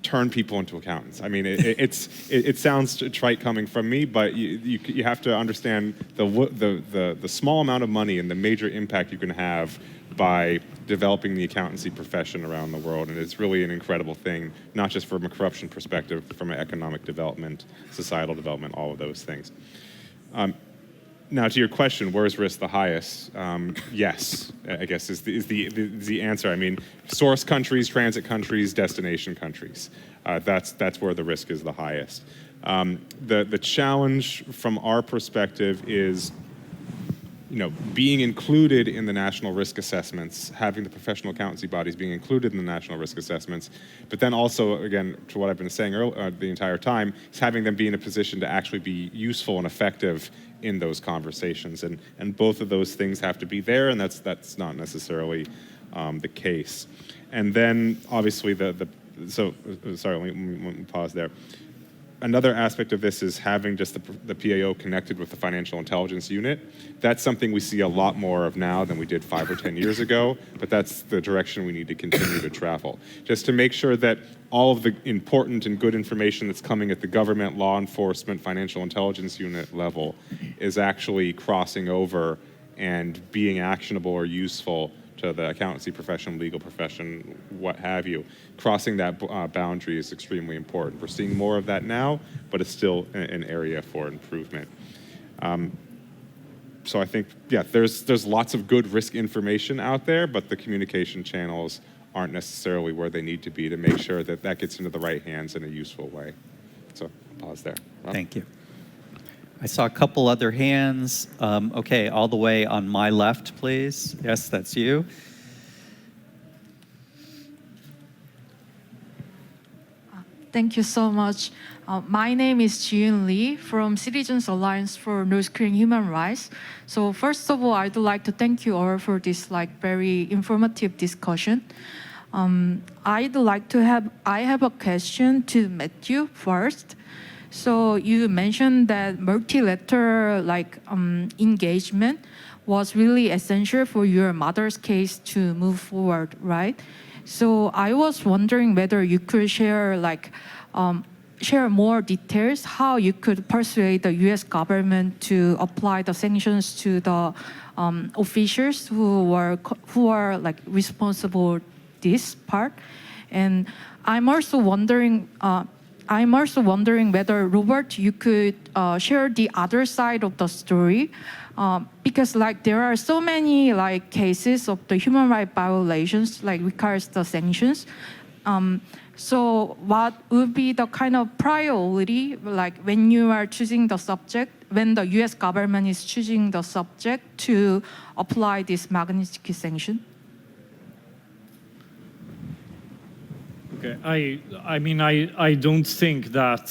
turn people into accountants. I mean, it sounds trite coming from me, but you have to understand the small amount of money and the major impact you can have by developing the accountancy profession around the world. And it's really an incredible thing, not just from a corruption perspective, from an economic development, societal development, all of those things. Now, to your question, where is risk the highest? Yes, I guess is the answer. I mean, source countries, transit countries, destination countries. That's where the risk is the highest. The challenge from our perspective is, being included in the national risk assessments, having the professional accountancy bodies being included in the national risk assessments, but then also, again, to what I've been saying the entire time, is having them be in a position to actually be useful and effective in those conversations. And both of those things have to be there, and that's not necessarily the case. And then, obviously, sorry, let me pause there. Another aspect of this is having just the PAO connected with the financial intelligence unit. That's something we see a lot more of now than we did 5 or 10 years ago, but that's the direction we need to continue to travel. Just to make sure that all of the important and good information that's coming at the government, law enforcement, financial intelligence unit level is actually crossing over and being actionable or useful to the accountancy profession, legal profession, what have you. Crossing that boundary is extremely important. We're seeing more of that now, but it's still an area for improvement. So I think, yeah, there's lots of good risk information out there, but the communication channels aren't necessarily where they need to be to make sure that gets into the right hands in a useful way. So I'll pause there. Rob? Thank you. I saw a couple other hands. Okay, all the way on my left, please. Yes, that's you. Thank you so much. My name is Jiun Lee from Citizens Alliance for North Korean Human Rights. So first of all, I'd like to thank you all for this very informative discussion. I have a question to Matthew first. So you mentioned that multilateral engagement was really essential for your mother's case to move forward, right? So I was wondering whether you could share more details how you could persuade the U.S. government to apply the sanctions to the officials who are responsible this part, and I'm also wondering whether Robert, you could share the other side of the story. Because there are so many cases of the human rights violations requires the sanctions. So what would be the kind of priority when you are choosing the subject, when the U.S. government is choosing the subject to apply this Magnitsky sanction? Okay, I don't think that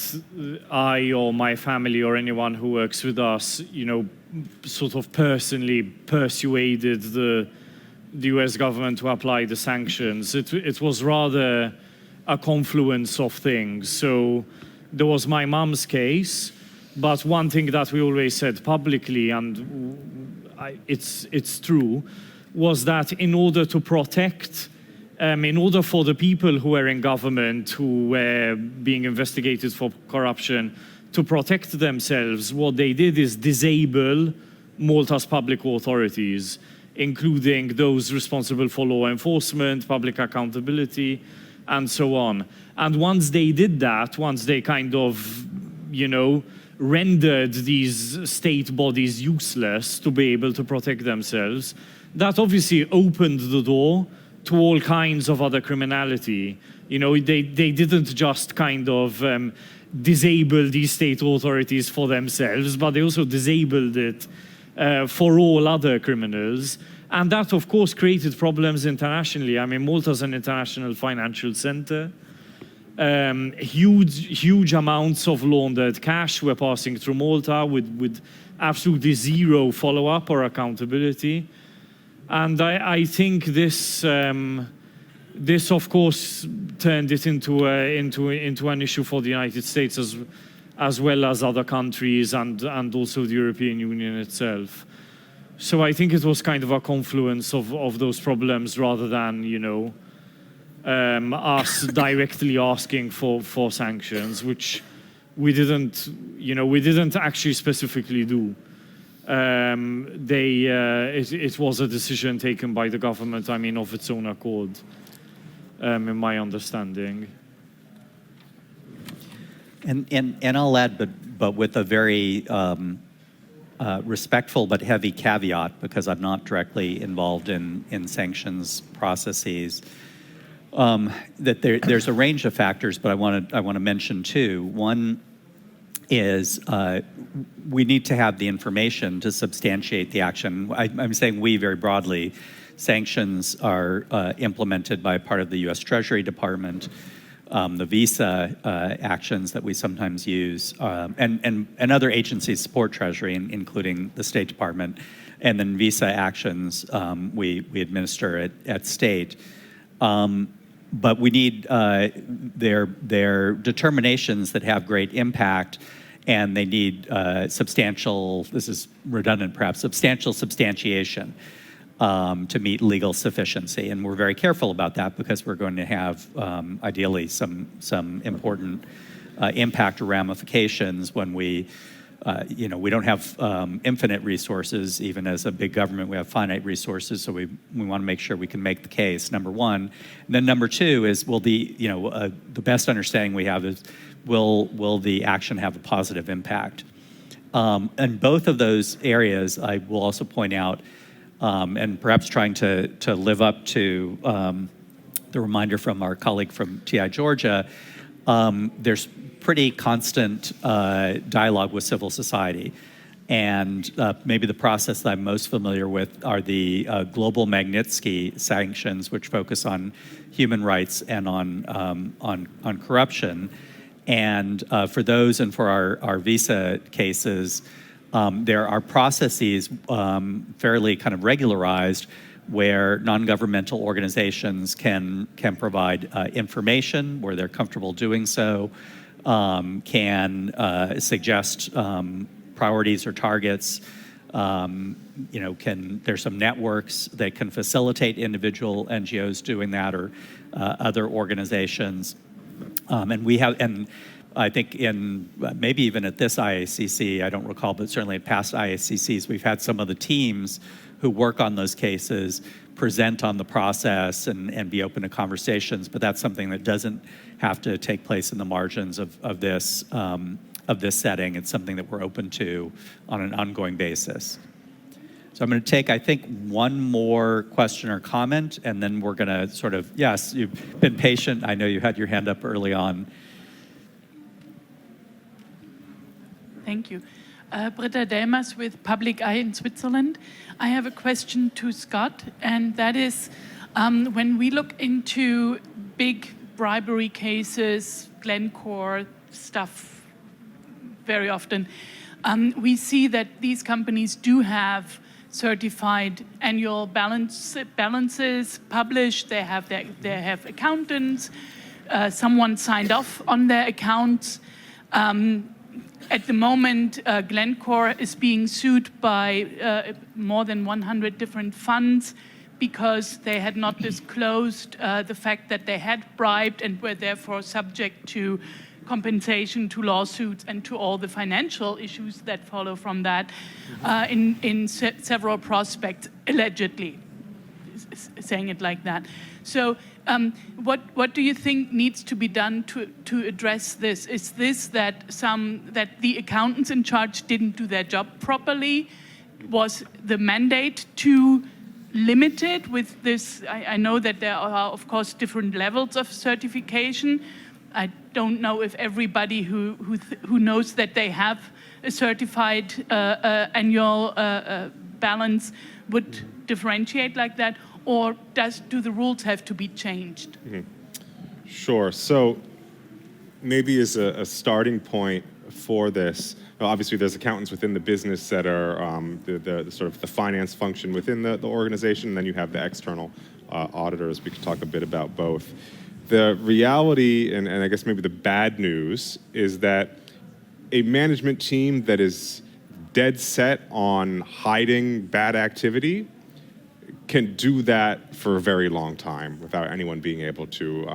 I or my family or anyone who works with us, sort of personally persuaded the U.S. government to apply the sanctions. It was rather a confluence of things. So there was my mom's case, but one thing that we always said publicly, and it's true, was that in order to protect, in order for the people who were in government, who were being investigated for corruption, to protect themselves, what they did is disable Malta's public authorities, including those responsible for law enforcement, public accountability, and so on. And once they did that, once they kind of, rendered these state bodies useless to be able to protect themselves, that obviously opened the door to all kinds of other criminality. They didn't just kind of disable these state authorities for themselves, but they also disabled it for all other criminals. And that, of course, created problems internationally. Malta's an international financial center. Huge amounts of laundered cash were passing through Malta with absolutely zero follow-up or accountability. And I think this, of course, turned it into an issue for the United States as well as other countries and also the European Union itself. So I think it was kind of a confluence of those problems rather than, us directly asking for sanctions, which we didn't actually specifically do. It was a decision taken by the government, of its own accord, in my understanding. And I'll add, but with a very respectful but heavy caveat, because I'm not directly involved in sanctions processes, that there's a range of factors, but I want to mention two. One is we need to have the information to substantiate the action. I'm saying we very broadly. Sanctions are implemented by part of the U.S. Treasury Department. The visa actions that we sometimes use, and other agencies support Treasury, including the State Department, and then visa actions we administer at State. But we need their determinations that have great impact, and they need substantial, this is redundant perhaps, substantial substantiation to meet legal sufficiency. And we're very careful about that because we're going to have, ideally, some important impact or ramifications when we don't have infinite resources. Even as a big government, we have finite resources, so we want to make sure we can make the case, number one. And then number two is, the best understanding we have is, will the action have a positive impact? And both of those areas, I will also point out, and perhaps trying to live up to the reminder from our colleague from TI Georgia, there's pretty constant dialogue with civil society. And maybe the process that I'm most familiar with are the global Magnitsky sanctions, which focus on human rights and on corruption. And for those and for our visa cases, there are processes fairly kind of regularized where non-governmental organizations can provide information where they're comfortable doing so, can suggest priorities or targets. There's some networks that can facilitate individual NGOs doing that or other organizations. And I think in maybe even at this IACC, I don't recall, but certainly at past IACCs, we've had some of the teams who work on those cases present on the process and be open to conversations. But that's something that doesn't have to take place in the margins of this setting. It's something that we're open to on an ongoing basis. So I'm going to take, I think, one more question or comment, and then we're going to sort of, yes, you've been patient. I know you had your hand up early on. Thank you. Britta Delmers with Public Eye in Switzerland. I have a question to Scott, and that is, when we look into big bribery cases, Glencore stuff very often, we see that these companies do have certified annual balances published. They have accountants. Someone signed off on their accounts. At the moment, Glencore is being sued by more than 100 different funds because they had not disclosed the fact that they had bribed and were therefore subject to compensation, to lawsuits, and to all the financial issues that follow from that in several prospects, allegedly, saying it like that. So what do you think needs to be done to address this? Is this that the accountants in charge didn't do their job properly? Was the mandate too limited with this? I know that there are, of course, different levels of certification. I don't know if everybody who knows that they have a certified annual balance would differentiate like that, or do the rules have to be changed? Mm-hmm. Sure. So maybe as a starting point for this, well, obviously there's accountants within the business that are the sort of the finance function within the organization, and then you have the external auditors. We could talk a bit about both. The reality, and I guess maybe the bad news, is that a management team that is dead set on hiding bad activity can do that for a very long time without anyone being able to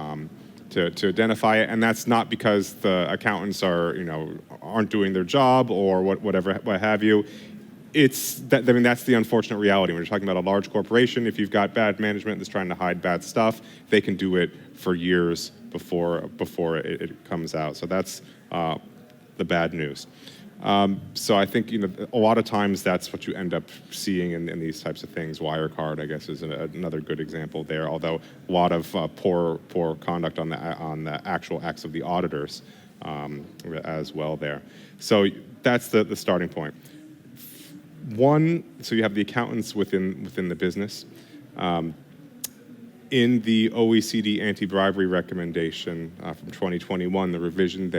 identify it. And that's not because the accountants aren't doing their job or what have you. It's that, I mean, that's the unfortunate reality. When you're talking about a large corporation, if you've got bad management that's trying to hide bad stuff, they can do it for years before it comes out. So that's the bad news. So I think a lot of times that's what you end up seeing in these types of things. Wirecard, I guess, is another good example there. Although a lot of poor conduct on the actual acts of the auditors as well there. So that's the starting point. So you have the accountants within the business. In the OECD anti-bribery recommendation from 2021, the revision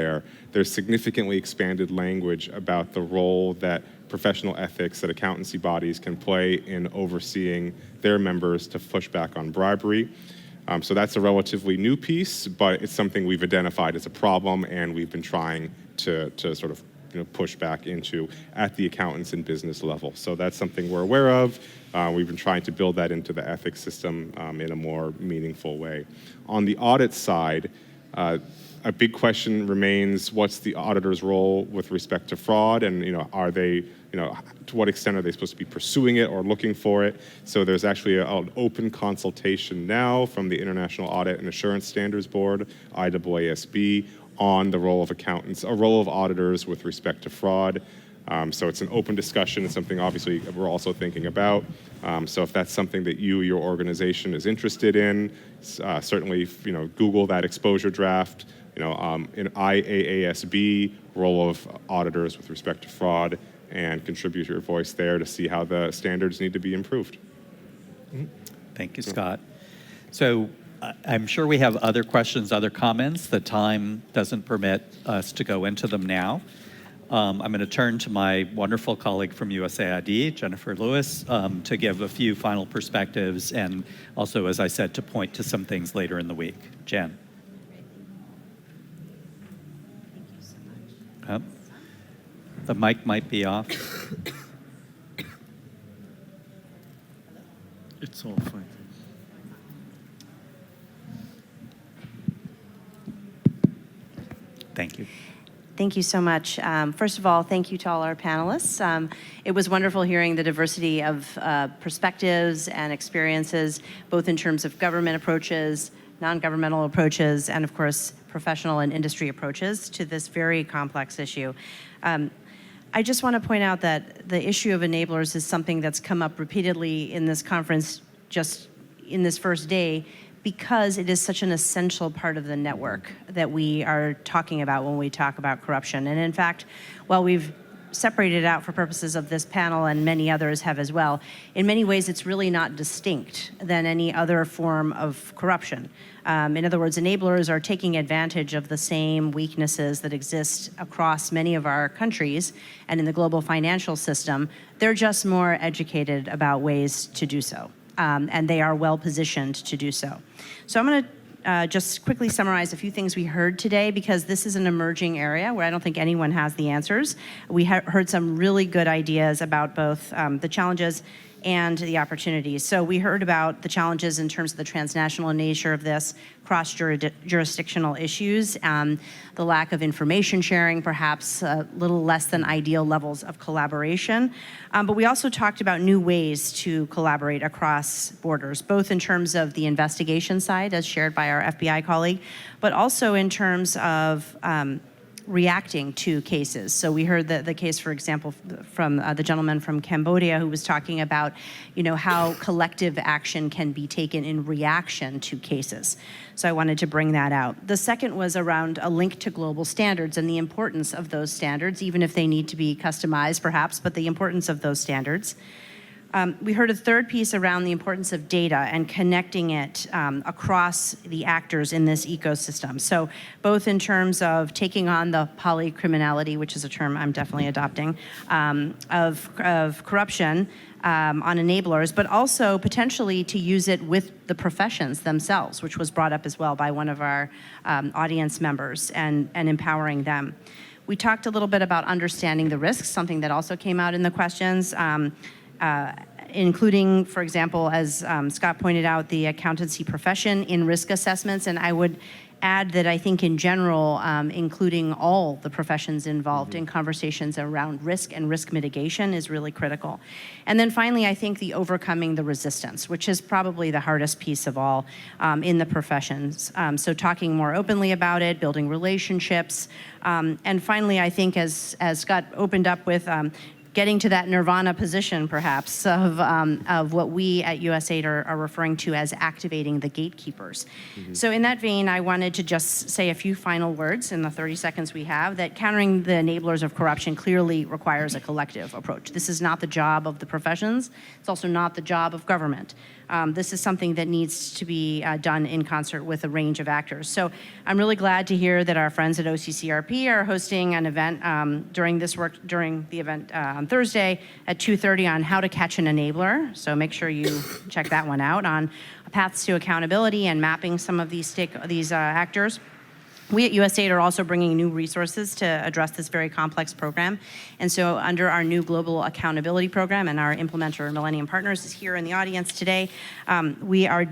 there's significantly expanded language about the role that professional ethics, that accountancy bodies can play in overseeing their members to push back on bribery. So that's a relatively new piece, but it's something we've identified as a problem, and we've been trying to sort of push back into at the accountants and business level. So that's something we're aware of. We've been trying to build that into the ethics system in a more meaningful way. On the audit side, a big question remains: what's the auditor's role with respect to fraud, and are they, to what extent are they supposed to be pursuing it or looking for it? So there's actually an open consultation now from the International Audit and Assurance Standards Board, IAASB, on the role of accountants, a role of auditors with respect to fraud. So it's an open discussion. It's something obviously we're also thinking about. So if that's something that your organization is interested in, certainly Google that exposure draft in IAASB, role of auditors with respect to fraud, and contribute your voice there to see how the standards need to be improved. Thank you, Scott. So I'm sure we have other questions, other comments. The time doesn't permit us to go into them now. I'm going to turn to my wonderful colleague from USAID, Jennifer Lewis, to give a few final perspectives and also, as I said, to point to some things later in the week. Jen. The mic might be off. It's all fine. Thank you. Thank you so much. First of all, thank you to all our panelists. It was wonderful hearing the diversity of perspectives and experiences, both in terms of government approaches, non-governmental approaches, and of course, professional and industry approaches to this very complex issue. I just want to point out that the issue of enablers is something that's come up repeatedly in this conference just in this first day, because it is such an essential part of the network that we are talking about when we talk about corruption. And in fact, while we've separated it out for purposes of this panel, and many others have as well, in many ways it's really not distinct than any other form of corruption. In other words, enablers are taking advantage of the same weaknesses that exist across many of our countries and in the global financial system. They're just more educated about ways to do so. And they are well positioned to do so. So I'm going to just quickly summarize a few things we heard today, because this is an emerging area where I don't think anyone has the answers. We heard some really good ideas about both the challenges and the opportunities. So we heard about the challenges in terms of the transnational nature of this, cross-jurisdictional issues, the lack of information sharing, perhaps a little less than ideal levels of collaboration. But we also talked about new ways to collaborate across borders, both in terms of the investigation side, as shared by our FBI colleague, but also in terms of reacting to cases. So we heard the case, for example, from the gentleman from Cambodia who was talking about, how collective action can be taken in reaction to cases. So I wanted to bring that out. The second was around a link to global standards and the importance of those standards, even if they need to be customized perhaps, but the importance of those standards. We heard a third piece around the importance of data and connecting it across the actors in this ecosystem. So both in terms of taking on the polycriminality, which is a term I'm definitely adopting, of corruption on enablers, but also potentially to use it with the professions themselves, which was brought up as well by one of our audience members, and empowering them. We talked a little bit about understanding the risks, something that also came out in the questions. Including, for example, as Scott pointed out, the accountancy profession in risk assessments. And I would add that I think in general, including all the professions involved in conversations around risk and risk mitigation is really critical. And then finally, I think the overcoming the resistance, which is probably the hardest piece of all in the professions. So talking more openly about it, building relationships. And finally, I think as Scott opened up with, getting to that nirvana position, perhaps, of what we at USAID are referring to as activating the gatekeepers. So in that vein, I wanted to just say a few final words in the 30 seconds we have, that countering the enablers of corruption clearly requires a collective approach. This is not the job of the professions. It's also not the job of government. This is something that needs to be done in concert with a range of actors. So I'm really glad to hear that our friends at OCCRP are hosting an event during the event on Thursday at 2:30 on how to catch an enabler. So make sure you check that one out on paths to accountability and mapping some of these actors. We at USAID are also bringing new resources to address this very complex program. And so under our new Global Accountability Program, and our implementer, Millennium Partners, is here in the audience today, we are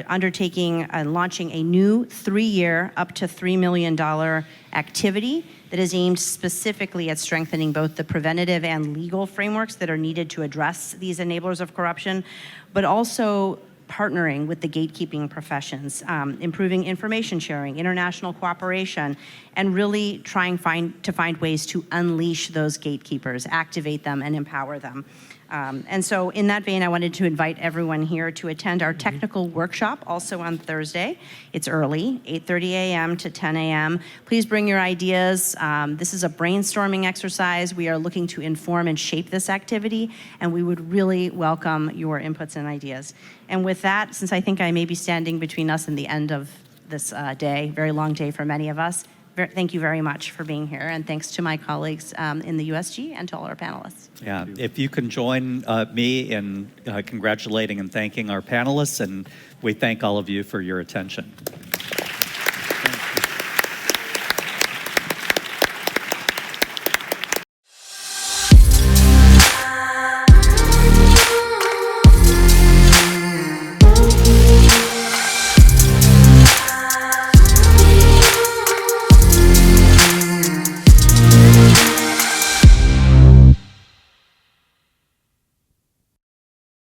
undertaking and launching a new 3-year, up to $3 million activity that is aimed specifically at strengthening both the preventative and legal frameworks that are needed to address these enablers of corruption, but also partnering with the gatekeeping professions, improving information sharing, international cooperation, and really trying to find ways to unleash those gatekeepers, activate them, and empower them. And so in that vein, I wanted to invite everyone here to attend our technical workshop, also on Thursday. It's early, 8:30 a.m. to 10 a.m. Please bring your ideas. This is a brainstorming exercise. We are looking to inform and shape this activity, and we would really welcome your inputs and ideas. And with that, since I think I may be standing between us and the end of this day, very long day for many of us, thank you very much for being here, and thanks to my colleagues in the USG and to all our panelists. Yeah, if you can join me in congratulating and thanking our panelists, and we thank all of you for your attention.